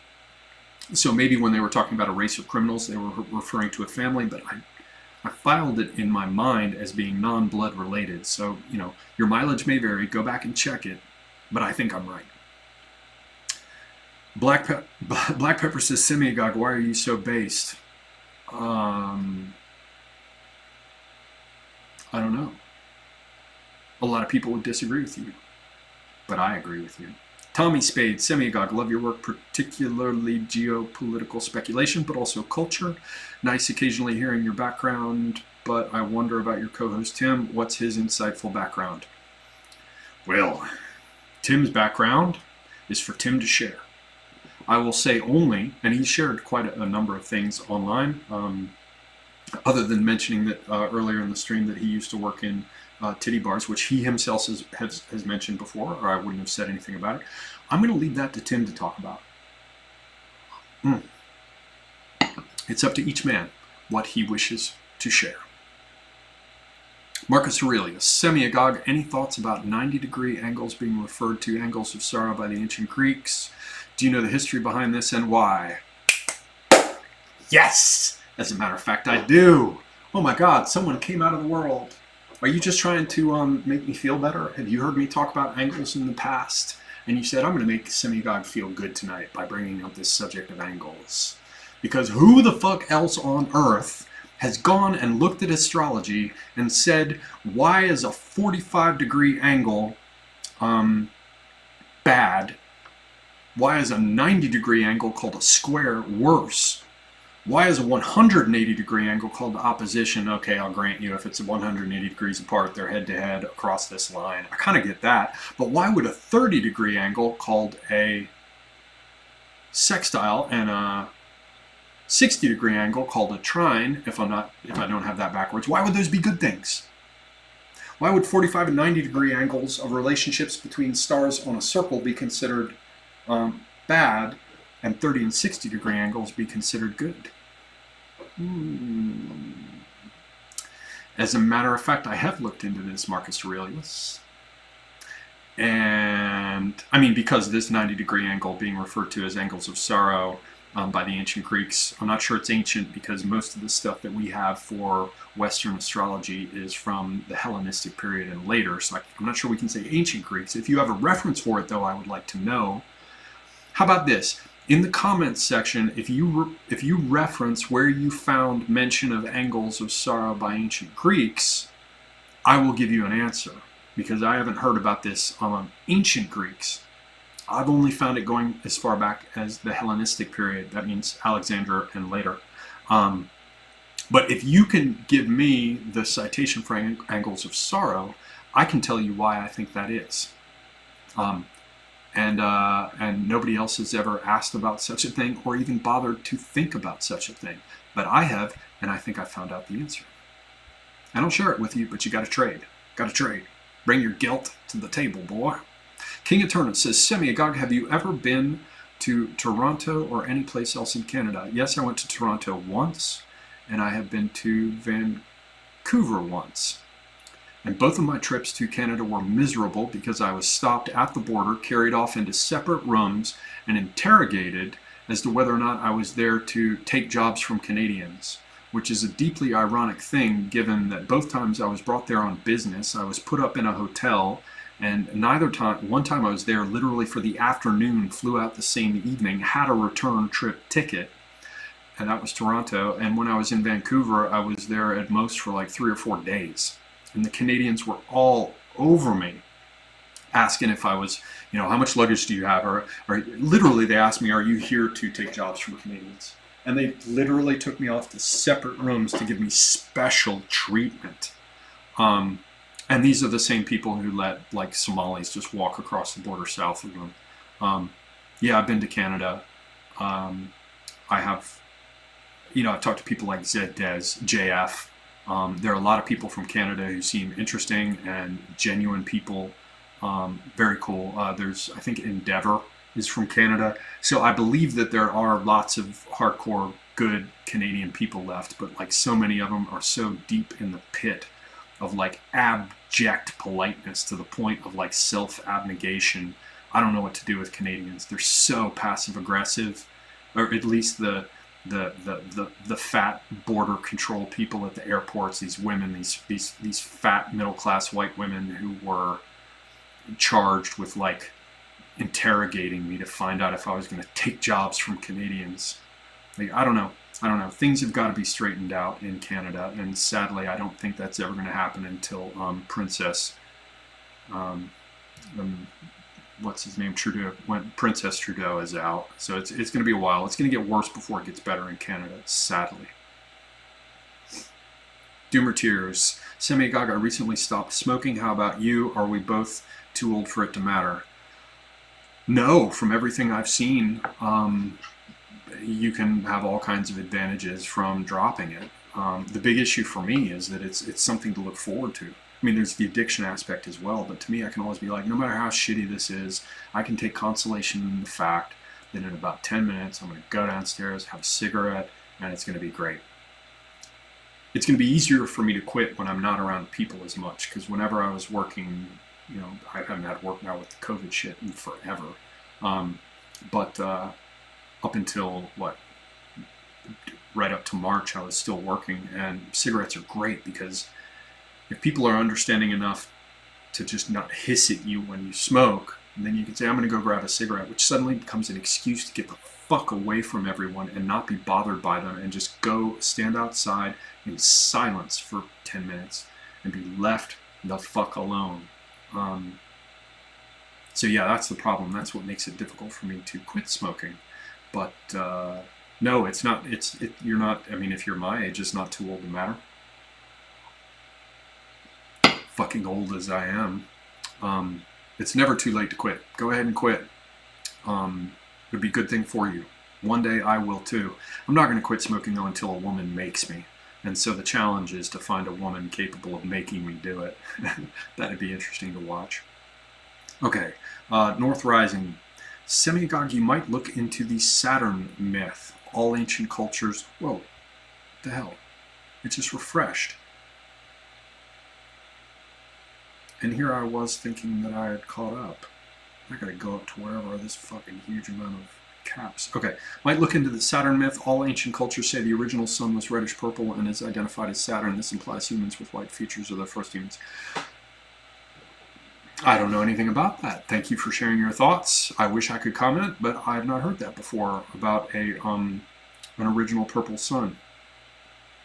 So maybe when they were talking about a race of criminals, they were referring to a family, but I filed it in my mind as being non-blood related. So, you know, your mileage may vary. Go back and check it, but I think I'm right. Black Pepper says, Semiogogue, why are you so based? I don't know. A lot of people would disagree with you, but I agree with you. Tommy Spade, Semiogogue, love your work, particularly geopolitical speculation, but also culture. Nice occasionally hearing your background, but I wonder about your co-host Tim. What's his insightful background? Well, Tim's background is for Tim to share. I will say only, and he shared quite a number of things online, other than mentioning that earlier in the stream that he used to work in titty bars, which he himself has mentioned before, or I wouldn't have said anything about it. I'm going to leave that to Tim to talk about. It's up to each man what he wishes to share. Marcus Aurelius, Semiogogue, any thoughts about 90-degree angles being referred to angles of sorrow by the ancient Greeks? Do you know the history behind this and why? Yes! As a matter of fact, I do. Oh my God, someone came out of the world. Are you just trying to make me feel better? Have you heard me talk about angles in the past? And you said, I'm going to make Semiogogue feel good tonight by bringing up this subject of angles. Because who the fuck else on earth has gone and looked at astrology and said, why is a 45-degree angle bad? Why is a 90-degree angle called a square worse? Why is a 180-degree angle called opposition? Okay, I'll grant you if it's 180 degrees apart, they're head-to-head across this line. I kind of get that. But why would a 30-degree angle called a sextile and a 60-degree angle called a trine, if I don't have that backwards, why would those be good things? Why would 45 and 90-degree angles of relationships between stars on a circle be considered bad, and 30 and 60-degree angles be considered good? As a matter of fact, I have looked into this, Marcus Aurelius. And, I mean, because this 90-degree angle being referred to as angles of sorrow by the ancient Greeks, I'm not sure it's ancient because most of the stuff that we have for Western astrology is from the Hellenistic period and later, so I'm not sure we can say ancient Greeks. If you have a reference for it, though, I would like to know. How about this? In the comments section, if you reference where you found mention of angles of sorrow by ancient Greeks, I will give you an answer, because I haven't heard about this among ancient Greeks. I've only found it going as far back as the Hellenistic period. That means Alexander and later. But if you can give me the citation for angles of sorrow, I can tell you why I think that is. And nobody else has ever asked about such a thing or even bothered to think about such a thing. But I have, and I think I found out the answer. I don't share it with you, but you got to trade. Got to trade. Bring your guilt to the table, boy. King Eternal says, Semiogogue, have you ever been to Toronto or any place else in Canada? Yes, I went to Toronto once, and I have been to Vancouver once. And both of my trips to Canada were miserable because I was stopped at the border, carried off into separate rooms, and interrogated as to whether or not I was there to take jobs from Canadians, which is a deeply ironic thing given that both times I was brought there on business. I was put up in a hotel, and one time I was there literally for the afternoon, flew out the same evening, had a return trip ticket, and that was Toronto. And when I was in Vancouver, I was there at most for like 3 or 4 days. And the Canadians were all over me, asking if I was, how much luggage do you have? Or literally they asked me, are you here to take jobs from Canadians? And they literally took me off to separate rooms to give me special treatment. And these are the same people who let like Somalis just walk across the border south of them. Yeah, I've been to Canada. I have, I've talked to people like Zed Des, JF. There are a lot of people from Canada who seem interesting and genuine people. Very cool. I think Endeavour is from Canada. So I believe that there are lots of hardcore, good Canadian people left, but like so many of them are so deep in the pit of like abject politeness to the point of like self-abnegation. I don't know what to do with Canadians. They're so passive aggressive, or at least the fat border control people at the airports, these women, these fat middle-class white women who were charged with like interrogating me to find out if I was going to take jobs from Canadians. Like, I don't know. Things have got to be straightened out in Canada, and sadly, I don't think that's ever going to happen until Princess, what's his name, Trudeau, when Princess Trudeau is out. So it's going to be a while. It's going to get worse before it gets better in Canada, sadly. Doomer Tears. Semiogogue, I recently stopped smoking. How about you? Are we both too old for it to matter? No, from everything I've seen, you can have all kinds of advantages from dropping it. The big issue for me is that it's something to look forward to. I mean, there's the addiction aspect as well, but to me, I can always be like, no matter how shitty this is, I can take consolation in the fact that in about 10 minutes, I'm going to go downstairs, have a cigarette, and it's going to be great. It's going to be easier for me to quit when I'm not around people as much, because whenever I was working, I haven't had work now with the COVID shit in forever. But up until, right up to March, I was still working, and cigarettes are great because if people are understanding enough to just not hiss at you when you smoke, and then you can say, I'm going to go grab a cigarette, which suddenly becomes an excuse to get the fuck away from everyone and not be bothered by them and just go stand outside in silence for 10 minutes and be left the fuck alone. So yeah, that's the problem. That's what makes it difficult for me to quit smoking. But no, it's not. You're not. I mean, if you're my age, it's not too old to matter. Fucking old as I am, it's never too late to quit. Go ahead and quit. It'd be a good thing for you. One day I will too. I'm not going to quit smoking though until a woman makes me. And so the challenge is to find a woman capable of making me do it. That'd be interesting to watch. Okay, North Rising. Semiogogue, you might look into the Saturn myth. All ancient cultures. Whoa, what the hell? It just refreshed. And here I was thinking that I had caught up. I gotta go up to wherever this fucking huge amount of caps. Okay, might look into the Saturn myth. All ancient cultures say the original sun was reddish purple and is identified as Saturn. This implies humans with white features are the first humans. I don't know anything about that. Thank you for sharing your thoughts. I wish I could comment, but I have not heard that before about an original purple sun.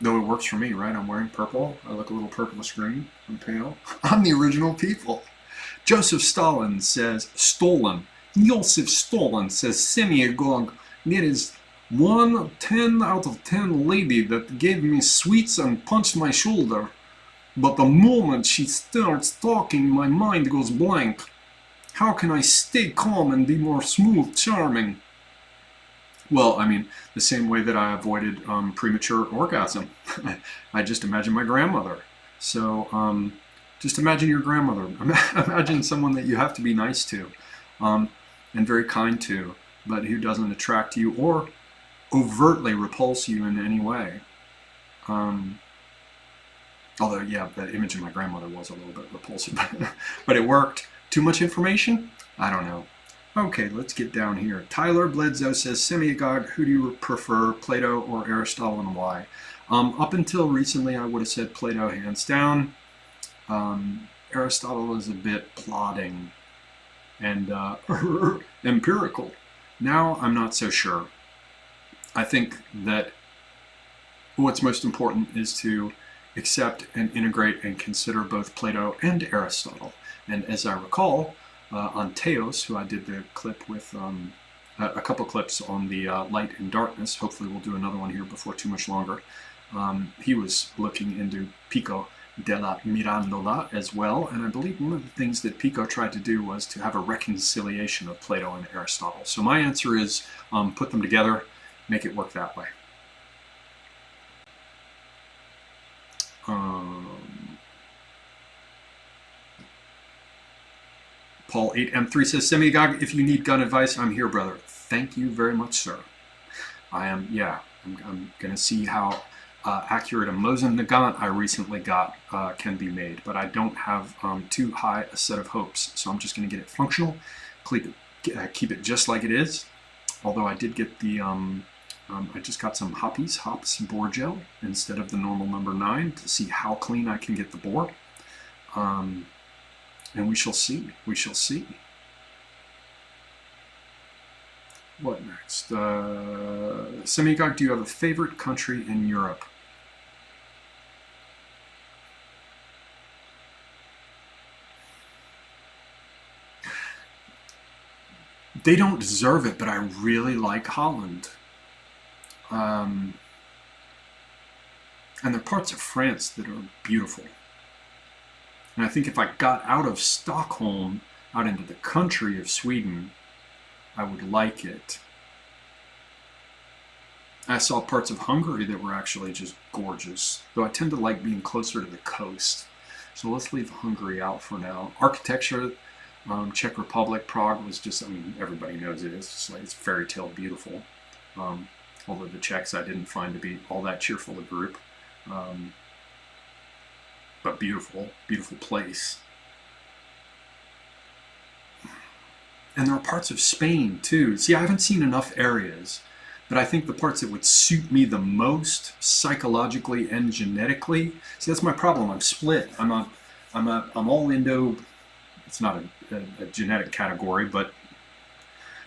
Though it works for me, right? I'm wearing purple. I look a little purplish green. I'm pale. I'm the original people. Joseph Stalin says, Joseph Stalin says, Semiogogue, there is 10 out of 10 lady that gave me sweets and punched my shoulder. But the moment she starts talking, my mind goes blank. How can I stay calm and be more smooth, charming? Well, I mean, the same way that I avoided premature orgasm. I just imagine my grandmother. So just imagine your grandmother. Imagine someone that you have to be nice to and very kind to, but who doesn't attract you or overtly repulse you in any way. Although, yeah, that image of my grandmother was a little bit repulsive, but it worked. Too much information? I don't know. Okay, let's get down here. Tyler Bledsoe says, Semiogogue, who do you prefer, Plato or Aristotle, and why? Up until recently, I would have said Plato hands down. Aristotle is a bit plodding and empirical. Now, I'm not so sure. I think that what's most important is to accept and integrate and consider both Plato and Aristotle. And as I recall, on Theos, who I did the clip with, a couple clips on the light and darkness, hopefully we'll do another one here before too much longer, he was looking into Pico della Mirandola as well, and I believe one of the things that Pico tried to do was to have a reconciliation of Plato and Aristotle. So my answer is put them together, make it work that way. Paul 8M3 says, Semiogogue, if you need gun advice, I'm here, brother. Thank you very much, sir. I'm going to see how accurate a Mosin Nagant I recently got can be made, but I don't have too high a set of hopes, so I'm just going to get it functional, keep it just like it is, although I did get the, I just got some hops bore gel instead of the normal number 9 to see how clean I can get the bore. And we shall see. We shall see. What next? Semiogogue, do you have a favorite country in Europe? They don't deserve it, but I really like Holland. And there are parts of France that are beautiful. And I think if I got out of Stockholm, out into the country of Sweden, I would like it. I saw parts of Hungary that were actually just gorgeous, though I tend to like being closer to the coast. So let's leave Hungary out for now. Architecture, Czech Republic, Prague was just, I mean, everybody knows it is. It's fairy tale beautiful. Although the Czechs I didn't find to be all that cheerful a group. But beautiful, beautiful place. And there are parts of Spain too. See, I haven't seen enough areas, but I think the parts that would suit me the most psychologically and genetically. See, that's my problem. I'm split. I'm all Indo. It's not a genetic category, but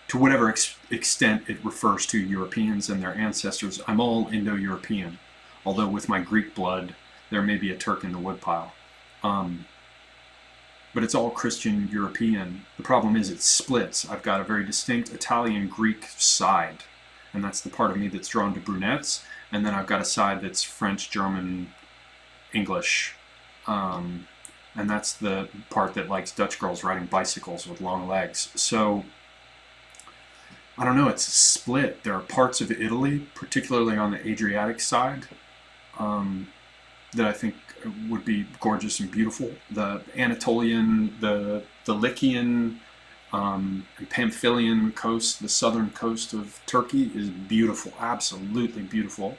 to whatever extent it refers to Europeans and their ancestors, I'm all Indo-European. Although with my Greek blood, there may be a Turk in the woodpile. But it's all Christian European. The problem is it splits. I've got a very distinct Italian-Greek side, and that's the part of me that's drawn to brunettes, and then I've got a side that's French, German, English, and that's the part that likes Dutch girls riding bicycles with long legs. So, I don't know, it's a split. There are parts of Italy, particularly on the Adriatic side, that I think would be gorgeous and beautiful. The Anatolian, the Lycian, and Pamphylian coast, the southern coast of Turkey is beautiful, absolutely beautiful.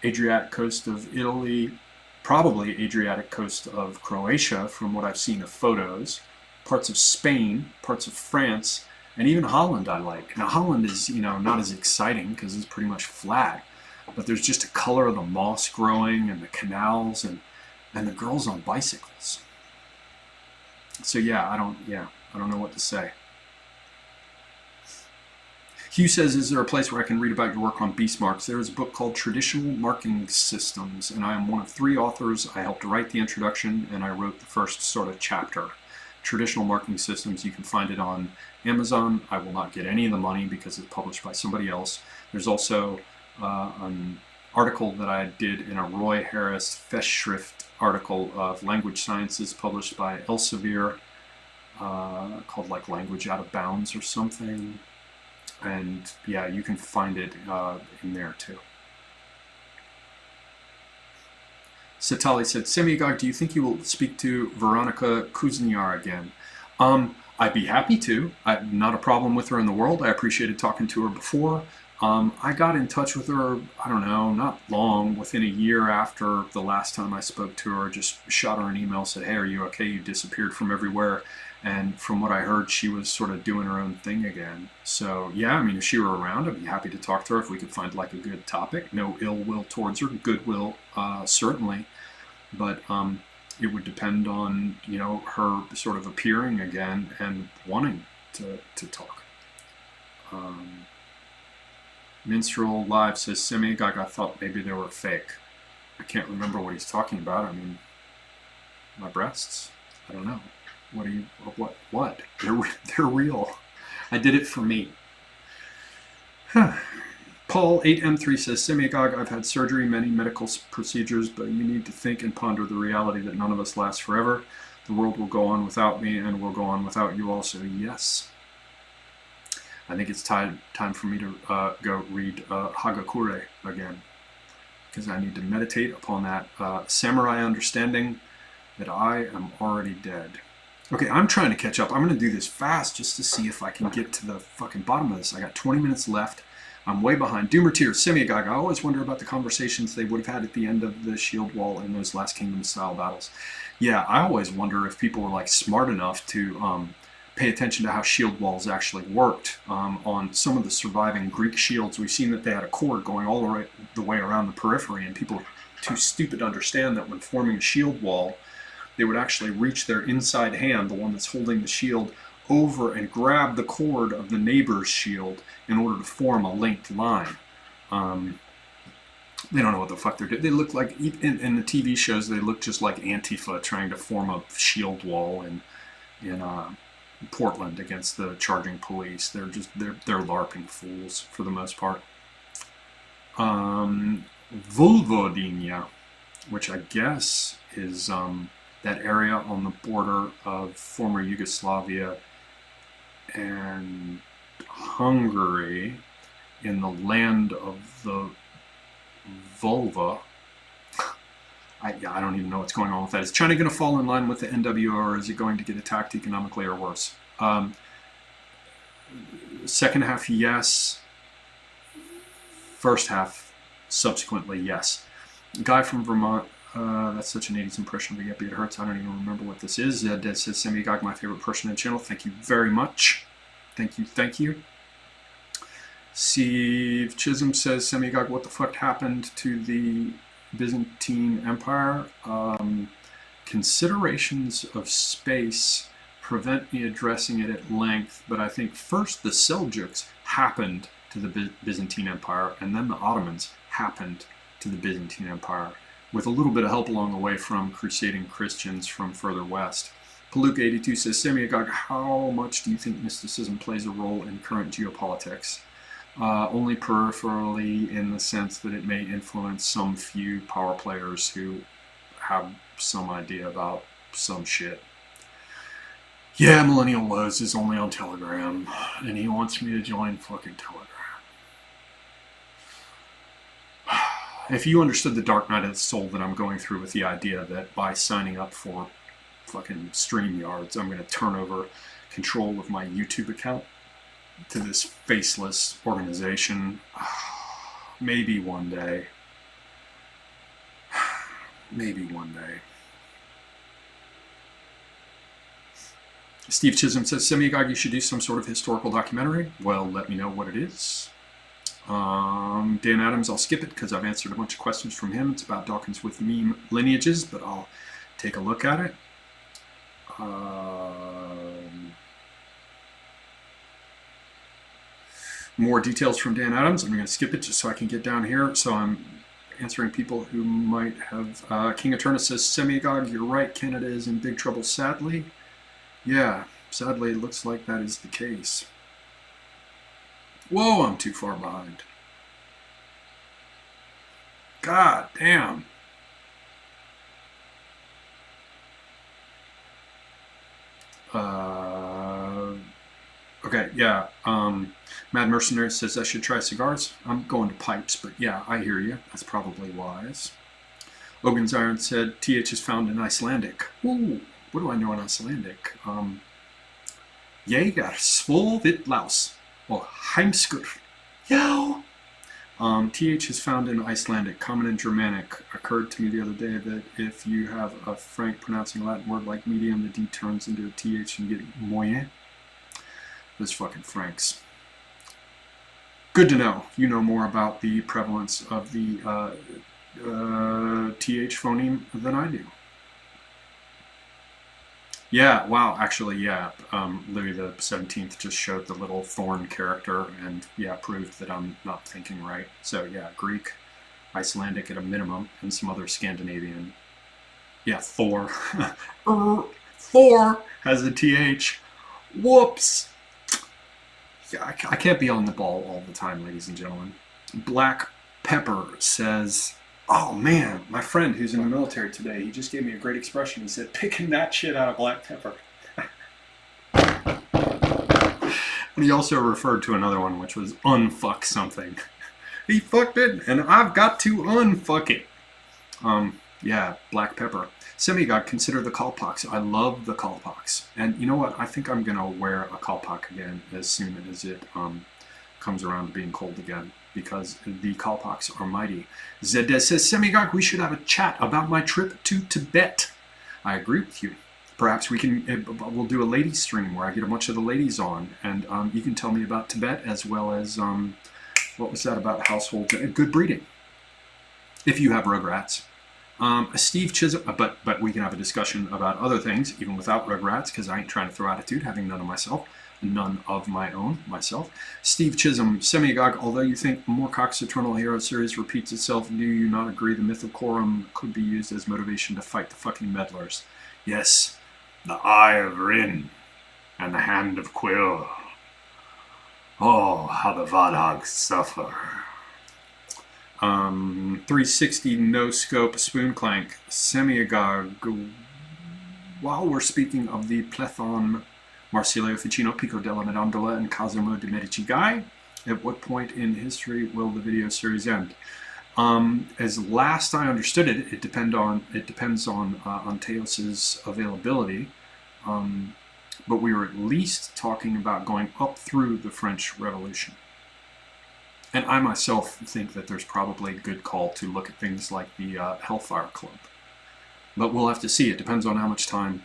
Adriatic coast of Italy, probably Adriatic coast of Croatia from what I've seen of photos. Parts of Spain, parts of France, and even Holland I like. Now Holland is, not as exciting because it's pretty much flat. But there's just a color of the moss growing and the canals and the girls on bicycles. So yeah, I don't know what to say. Hugh says, is there a place where I can read about your work on beast marks? There is a book called Traditional Marking Systems, and I am one of 3 authors. I helped write the introduction, and I wrote the first sort of chapter. Traditional Marking Systems, you can find it on Amazon. I will not get any of the money because it's published by somebody else. There's also an article that I did in a Roy Harris Festschrift article of Language Sciences published by Elsevier, called like Language Out of Bounds or something. And yeah, you can find it in there too. Satali said, Semiogogue, do you think you will speak to Veronica Kuznier again? I'd be happy to. Not a problem with her in the world. I appreciated talking to her before. I got in touch with her, I don't know, not long, within a year after the last time I spoke to her. Just shot her an email, said, hey, are you okay? You disappeared from everywhere. And from what I heard, she was sort of doing her own thing again. So, yeah, I mean, if she were around, I'd be happy to talk to her if we could find like a good topic. No ill will towards her, goodwill, certainly. But it would depend on, her sort of appearing again and wanting to talk. Minstrel Live says, Semiogogue, I thought maybe they were fake. I can't remember what he's talking about. I mean, my breasts? I don't know. What? They're real. I did it for me. Paul 8M3 says, Semiogogue, I've had surgery, many medical procedures, but you need to think and ponder the reality that none of us last forever. The world will go on without me and will go on without you also. Yes. I think it's time for me to go read Hagakure again, because I need to meditate upon that samurai understanding that I am already dead. Okay, I'm trying to catch up. I'm going to do this fast just to see if I can get to the fucking bottom of this. I got 20 minutes left. I'm way behind. Doomer Tears, Semiogogue, I always wonder about the conversations they would have had at the end of the Shield Wall in those Last Kingdom style battles. Yeah, I always wonder if people were like smart enough to pay attention to how shield walls actually worked. On some of the surviving Greek shields, we've seen that they had a cord going all the way around the periphery, and people are too stupid to understand that when forming a shield wall, they would actually reach their inside hand, the one that's holding the shield, over and grab the cord of the neighbor's shield in order to form a linked line. They don't know what the fuck they're doing. They look like, in the TV shows, they look just like Antifa trying to form a shield wall in Portland against the charging police. They're LARPing fools for the most part. Vojvodina, which I guess is that area on the border of former Yugoslavia and Hungary, in the land of the vulva. I don't even know what's going on with that. Is China going to fall in line with the NWO, or is it going to get attacked economically or worse? Second half, yes. First half, subsequently, yes. Guy from Vermont, that's such an 80s impression of a Yippee, it hurts. I don't even remember what this is. Dead says, Semiogogue, my favorite person in the channel. Thank you very much. Thank you. Steve Chisholm says, Semiogogue, what the fuck happened to the Byzantine Empire? Considerations of space prevent me addressing it at length, but I think first the Seljuks happened to the Byzantine Empire, and then the Ottomans happened to the Byzantine Empire, with a little bit of help along the way from crusading Christians from further west. Palooka82 says, Semiogogue, how much do you think mysticism plays a role in current geopolitics? Only peripherally, in the sense that it may influence some few power players who have some idea about some shit. Yeah, Millennial Lowe's is only on Telegram, and he wants me to join fucking Telegram. If you understood the dark night of the soul that I'm going through with the idea that by signing up for fucking StreamYards, I'm going to turn over control of my YouTube account to this faceless organization, maybe one day. Maybe one day. Steve Chisholm says, Semiogogue, you should do some sort of historical documentary. Well, let me know what it is. Dan Adams, I'll skip it because I've answered a bunch of questions from him. It's about Dawkins with meme lineages, but I'll take a look at it. More details from Dan Adams. I'm going to skip it just so I can get down here. So I'm answering people who might have... King Eternus says, Semiogogue, you're right. Canada is in big trouble, sadly. Yeah, sadly, it looks like that is the case. Whoa, I'm too far behind. God damn. Okay, yeah. Mad Mercenary says I should try cigars. I'm going to pipes, but yeah, I hear you. That's probably wise. Logan's Iron said TH is found in Icelandic. Ooh, what do I know in Icelandic? Ég svor vitlaus og heimskur. Já, TH is found in Icelandic, common in Germanic. Occurred to me the other day that if you have a Frank pronouncing a Latin word like medium, the D turns into a TH and you get moyen. Those fucking Franks. Good to know. You know more about the prevalence of the TH phoneme than I do. Yeah, wow, actually, yeah. Louis the 17th just showed the little thorn character and, yeah, proved that I'm not thinking right. So, yeah, Greek, Icelandic at a minimum, and some other Scandinavian. Yeah, Thor. Thor has a TH. Whoops. Yeah, I can't be on the ball all the time, ladies and gentlemen. Black Pepper says, oh man, my friend who's in the military today, he just gave me a great expression. He said, picking that shit out of black pepper. And he also referred to another one, which was unfuck something. He fucked it, and I've got to unfuck it. Yeah, black pepper. Semiogogue, consider the Kalpaks. I love the Kalpaks. And you know what? I think I'm going to wear a Kalpak again as soon as it comes around to being cold again, because the Kalpaks are mighty. Zedez says, Semiogogue, we should have a chat about my trip to Tibet. I agree with you. Perhaps we'll do a ladies stream where I get a bunch of the ladies on, and you can tell me about Tibet as well as, what was that about household? Good breeding. If you have Rugrats. Steve Chisholm, but we can have a discussion about other things, even without Rugrats, because I ain't trying to throw attitude, having none of my own myself. Steve Chisholm, Semiogogue, although you think Moorcock's Eternal Hero series repeats itself, do you not agree the myth of Quorum could be used as motivation to fight the fucking meddlers? Yes, the Eye of Rin and the Hand of Quill. Oh, how the Vardags suffer. 360 no scope spoon clank. Semiogogue. While we're speaking of the plethon Marsilio Ficino, Pico della Mirandola, and Cosimo de' Medici guy, at what point in history will the video series end? As last I understood it, it depends on Teos's availability. But we were at least talking about going up through the French Revolution. And I myself think that there's probably a good call to look at things like the Hellfire Club. But we'll have to see. It depends on how much time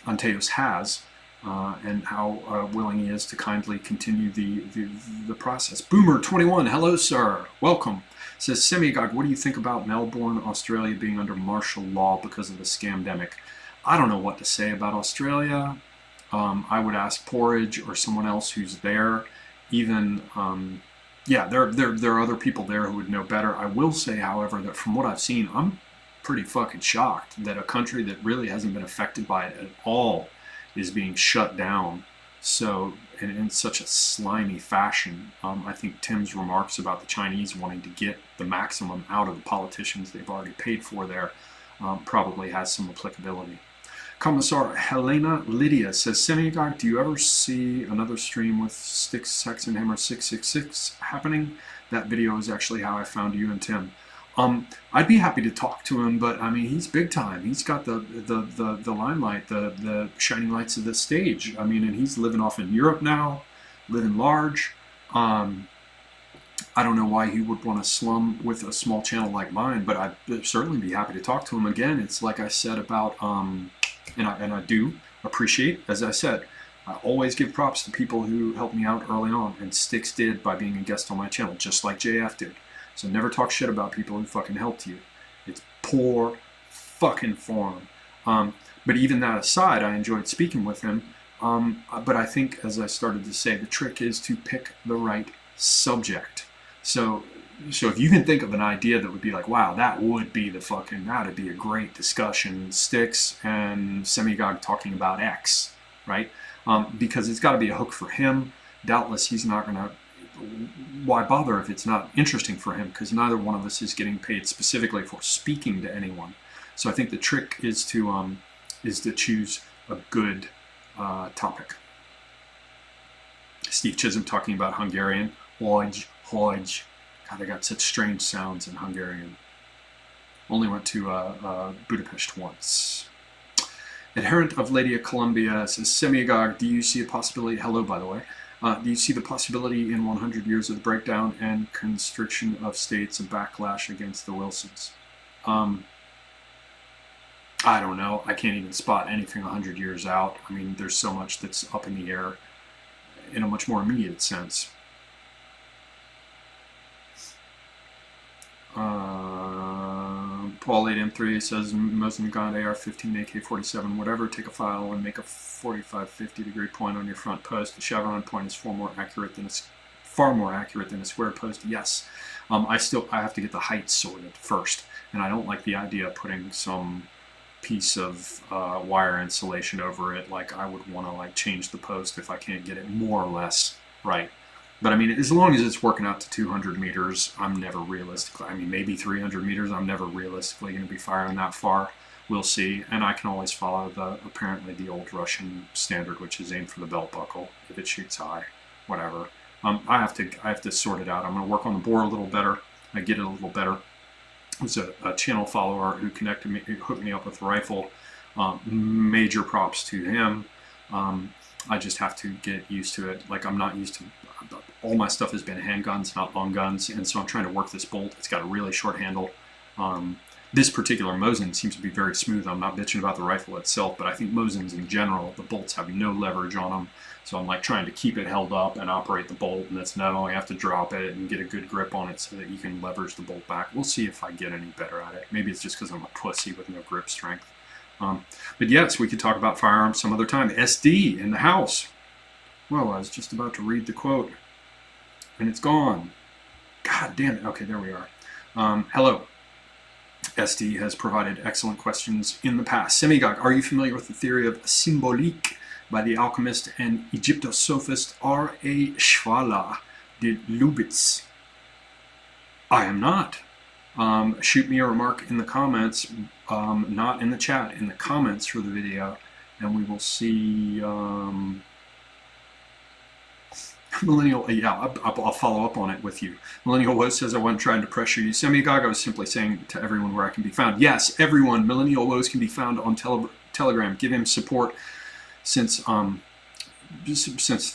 Anteos has and how willing he is to kindly continue the process. Boomer21, hello sir, welcome. Says, Semiogogue, what do you think about Melbourne, Australia being under martial law because of the scamdemic? I don't know what to say about Australia. I would ask Porridge or someone else who's there. Even, yeah, there are other people there who would know better. I will say, however, that from what I've seen, I'm pretty fucking shocked that a country that really hasn't been affected by it at all is being shut down so in such a slimy fashion. I think Tim's remarks about the Chinese wanting to get the maximum out of the politicians they've already paid for there probably has some applicability. Commissar Helena Lydia says, Semiogogue, do you ever see another stream with Styx, Sex, and Hammer 666 happening? That video is actually how I found you and Tim. I'd be happy to talk to him, but I mean, he's big time. He's got the limelight, the shining lights of the stage. I mean, and he's living off in Europe now, living large. I don't know why he would want to slum with a small channel like mine, but I'd certainly be happy to talk to him again. It's like I said about, and I do appreciate, as I said, I always give props to people who helped me out early on, and Styx did by being a guest on my channel, just like JF did. So never talk shit about people who fucking helped you. It's poor fucking form. But even that aside, I enjoyed speaking with him. But I think, as I started to say, the trick is to pick the right subject. So if you can think of an idea that would be like, wow, that'd be a great discussion, Styx and Semiogogue talking about X, right? Because it's got to be a hook for him. Doubtless he's not going to, why bother if it's not interesting for him? Because neither one of us is getting paid specifically for speaking to anyone. So I think the trick is to choose a good topic. Steve Chisholm talking about Hungarian. Hodge. God, they got such strange sounds in Hungarian. Only went to Budapest once. Adherent of Lady of Columbia says, Semiogogue, do you see a possibility, hello by the way, Do you see the possibility in 100 years of the breakdown and constriction of states, a backlash against the Wilsons? I don't know. I can't even spot anything 100 years out. I mean, there's so much that's up in the air in a much more immediate sense. Paul 8M3 says Muslim God AR-15, AK-47, whatever. Take a file and make a 45-50 degree point on your front post. The chevron point is far more accurate than a square post. Yes, I have to get the height sorted first, and I don't like the idea of putting some piece of wire insulation over it. Like, I would want to like change the post if I can't get it more or less right. But I mean, as long as it's working out to 200 meters, I'm never realistically, I mean, maybe 300 meters, I'm never realistically going to be firing that far. We'll see. And I can always follow apparently the old Russian standard, which is aim for the belt buckle if it shoots high, whatever. I have to sort it out. I'm going to work on the bore a little better. I get it a little better. There's a channel follower who connected me, who hooked me up with a rifle. Major props to him. I just have to get used to it. Like, I'm not used to, all my stuff has been handguns, not long guns, and so I'm trying to work this bolt. It's got a really short handle. This particular Mosin seems to be very smooth. I'm not bitching about the rifle itself, but I think Mosins in general, the bolts have no leverage on them. So I'm like trying to keep it held up and operate the bolt, and it's no, you have to drop it and get a good grip on it so that you can leverage the bolt back. We'll see if I get any better at it. Maybe it's just because I'm a pussy with no grip strength. But yes, we could talk about firearms some other time. SD in the house. Well, I was just about to read the quote, and it's gone. God damn it. Okay, there we are. Hello. SD has provided excellent questions in the past. Semiogogue, are you familiar with the theory of symbolique by the alchemist and Egyptosophist R.A. Schwala de Lubitz? I am not. Shoot me a remark in the comments, not in the chat, in the comments for the video, and we will see. Millennial, yeah, I'll follow up on it with you. Millennial Woe says, I wasn't trying to pressure you. Semiogogue, I was simply saying to everyone where I can be found. Yes, everyone, Millennial Woes can be found on Telegram. Give him support since the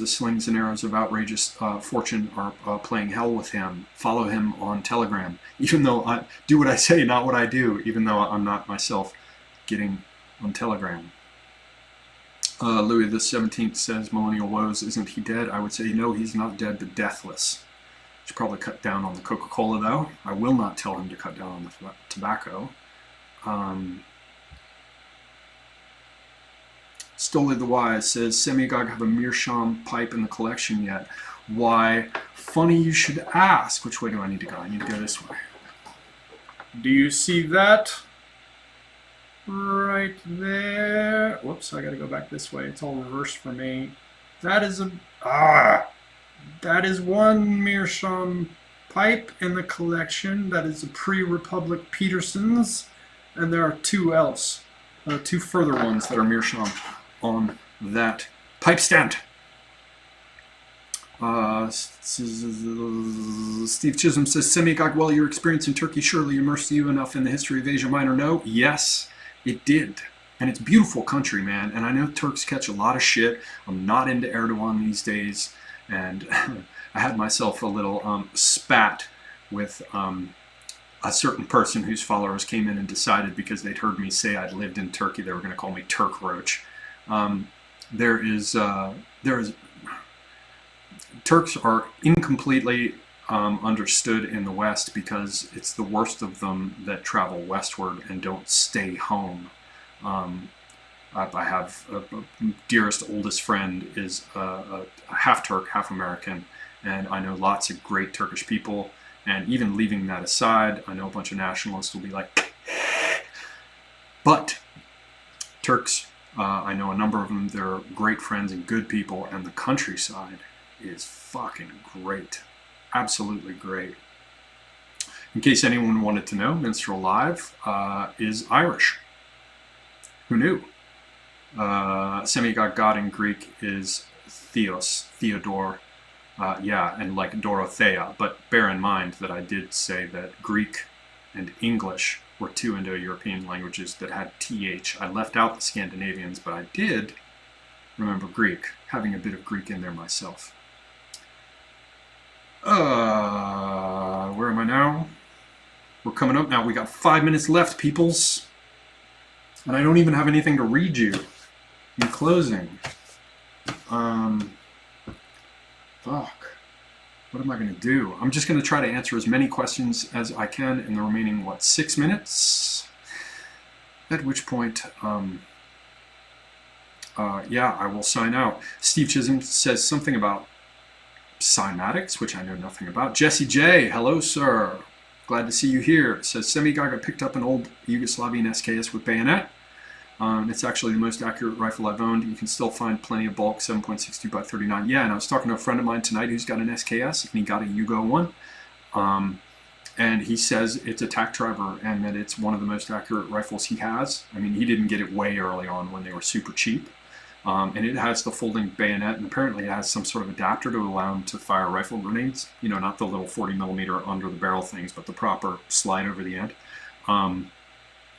slings and arrows of outrageous fortune are playing hell with him. Follow him on Telegram. Even though I do what I say, not what I do, even though I'm not myself getting on Telegram. Louis the 17th says, Millennial Woes, isn't he dead? I would say, no, he's not dead, but deathless. Should probably cut down on the Coca-Cola, though. I will not tell him to cut down on the tobacco. Stoli the Wise says, Semiogogue have a meerschaum pipe in the collection yet? Why, funny you should ask. Which way do I need to go? I need to go this way. Do you see that? Right there. Whoops, I gotta go back this way. It's all reversed for me. That is that is one meerschaum pipe in the collection. That is a pre-Republic Peterson's, and there are two else. Two further ones that are meerschaum on that pipe stand. Steve Chisholm says, Semiogogue, well, your experience in Turkey surely immersed you enough in the history of Asia Minor. No? Yes, it did. And it's a beautiful country, man. And I know Turks catch a lot of shit. I'm not into Erdogan these days. And I had myself a little spat with a certain person whose followers came in and decided because they'd heard me say I'd lived in Turkey, they were going to call me Turk Roach. There is Turks are incompletely understood in the West because it's the worst of them that travel westward and don't stay home. I have a dearest, oldest friend is a half Turk, half American, and I know lots of great Turkish people. And even leaving that aside, I know a bunch of nationalists will be like, but Turks, I know a number of them, they're great friends and good people, and the countryside is fucking great. Absolutely great. In case anyone wanted to know, Minstrel Live is Irish. Who knew? Semiogogue God in Greek is Theos, Theodore, yeah, and like Dorothea. But bear in mind that I did say that Greek and English were two Indo-European languages that had TH. I left out the Scandinavians, but I did remember Greek, having a bit of Greek in there myself. Where am I now? We're coming up now. We got 5 minutes left, peoples. And I don't even have anything to read you in closing. Fuck. What am I going to do? I'm just going to try to answer as many questions as I can in the remaining, 6 minutes? At which point, yeah, I will sign out. Steve Chisholm says something about cymatics, which I know nothing about. Jesse J, hello, sir. Glad to see you here. It says, Semiogogue picked up an old Yugoslavian SKS with bayonet. It's actually the most accurate rifle I've owned. You can still find plenty of bulk, 7.62 by 39. Yeah, and I was talking to a friend of mine tonight who's got an SKS, and he got a Yugo one. And he says it's a tack driver and that it's one of the most accurate rifles he has. I mean, he didn't get it way early on when they were super cheap. And it has the folding bayonet, and apparently it has some sort of adapter to allow him to fire rifle grenades. You know, not the little 40 millimeter under the barrel things, but the proper slide over the end. And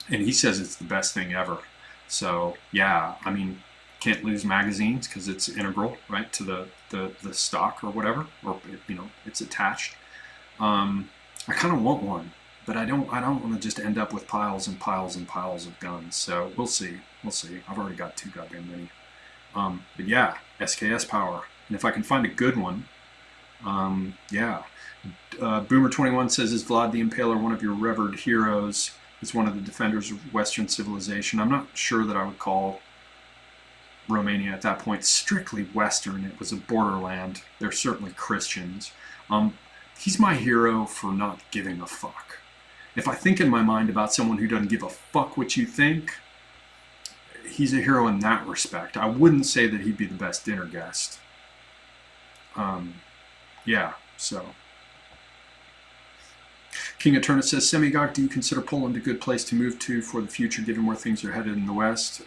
he says it's the best thing ever. So yeah, I mean, can't lose magazines because it's integral, right, to the stock or whatever, or you know, it's attached. I kind of want one, but I don't want to just end up with piles and piles and piles of guns. So we'll see. I've already got 2 goddamn many. But yeah, SKS power, and if I can find a good one, yeah. Boomer21 says, is Vlad the Impaler one of your revered heroes? Is one of the defenders of Western civilization. I'm not sure that I would call Romania at that point strictly Western. It was a borderland. They're certainly Christians. He's my hero for not giving a fuck. If I think in my mind about someone who doesn't give a fuck what you think, he's a hero in that respect. I wouldn't say that he'd be the best dinner guest. Yeah, so. King Eterna says, Semiogogue, do you consider Poland a good place to move to for the future, given where things are headed in the West?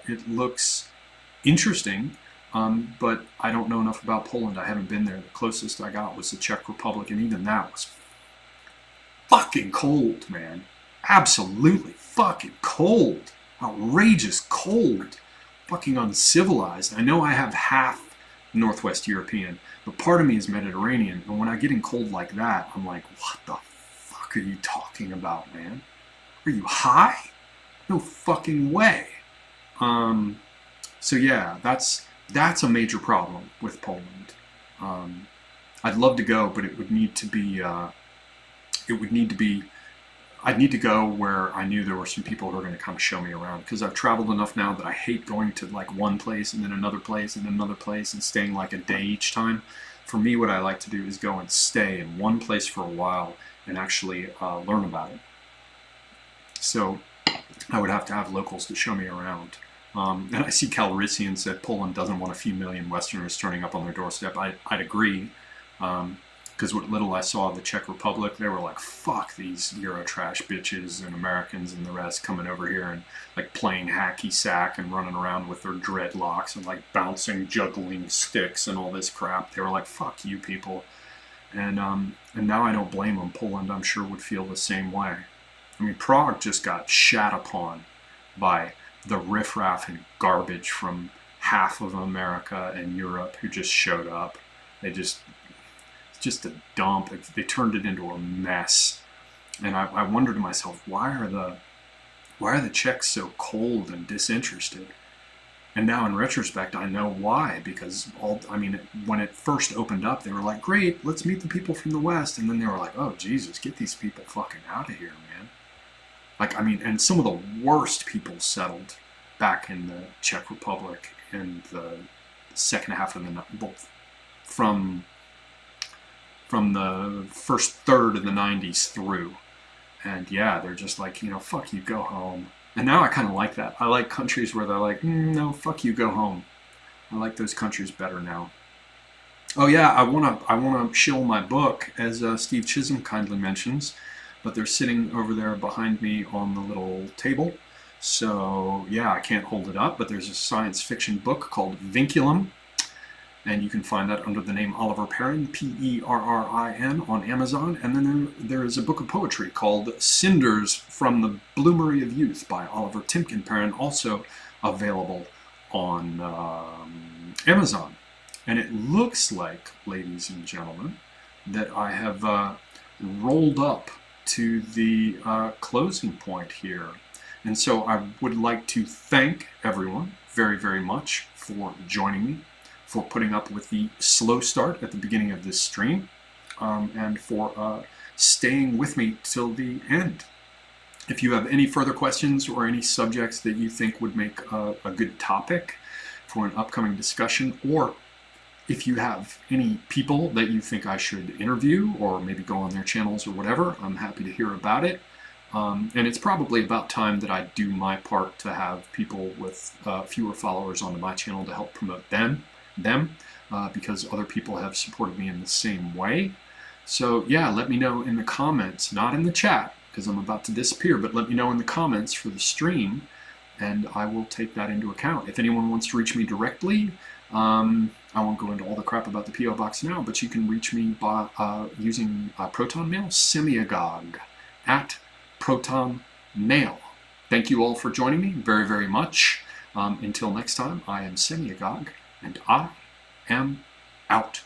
It looks interesting, but I don't know enough about Poland. I haven't been there. The closest I got was the Czech Republic, and even that was fucking cold, man. Absolutely fucking cold. Outrageous cold. Fucking uncivilized. I know I have half Northwest European, but part of me is Mediterranean, and when I get in cold like that, I'm like, what the fuck are you talking about, man? Are you high? No fucking way. So yeah, that's a major problem with Poland. I'd love to go, but it would need to be, I'd need to go where I knew there were some people who were going to kind of show me around, because I've traveled enough now that I hate going to like one place and then another place and then another place and staying like a day each time. For me, what I like to do is go and stay in one place for a while and actually learn about it. So I would have to have locals to show me around. And I see Calrissian said Poland doesn't want a few million Westerners turning up on their doorstep. I'd agree. Because what little I saw of the Czech Republic, they were like, fuck these Eurotrash bitches and Americans and the rest coming over here and like playing hacky sack and running around with their dreadlocks and like bouncing, juggling sticks and all this crap. They were like, fuck you people. And now I don't blame them. Poland, I'm sure, would feel the same way. I mean, Prague just got shat upon by the riffraff and garbage from half of America and Europe who just showed up. Just a dump. They turned it into a mess, and I wonder to myself, why are the Czechs so cold and disinterested? And now in retrospect, I know why, because when it first opened up, they were like, great, let's meet the people from the West, and then they were like, oh Jesus, get these people fucking out of here, man. Like, I mean, and some of the worst people settled back in the Czech Republic in the second half of from the first third of the 90s through. And yeah, they're just like, you know, fuck you, go home. And now I kind of like that. I like countries where they're like, no, fuck you, go home. I like those countries better now. Oh yeah, I wanna shill my book, as Steve Chisholm kindly mentions, but they're sitting over there behind me on the little table. So yeah, I can't hold it up, but there's a science fiction book called Vinculum, and you can find that under the name Oliver Perrin, Perrin, on Amazon. And then there is a book of poetry called Cinders from the Bloomery of Youth by Oliver Timken Perrin, also available on Amazon. And it looks like, ladies and gentlemen, that I have rolled up to the closing point here. And so I would like to thank everyone very, very much for joining me, for putting up with the slow start at the beginning of this stream, and for staying with me till the end. If you have any further questions or any subjects that you think would make a good topic for an upcoming discussion, or if you have any people that you think I should interview or maybe go on their channels or whatever, I'm happy to hear about it. And it's probably about time that I do my part to have people with fewer followers onto my channel to help promote them, because other people have supported me in the same way. So yeah, let me know in the comments, not in the chat, because I'm about to disappear, but let me know in the comments for the stream, and I will take that into account. If anyone wants to reach me directly, I won't go into all the crap about the P.O. Box now, but you can reach me by using Proton Mail, Semiogogue, at Proton Mail. Thank you all for joining me very, very much. Until next time, I am Semiogogue, and I am out.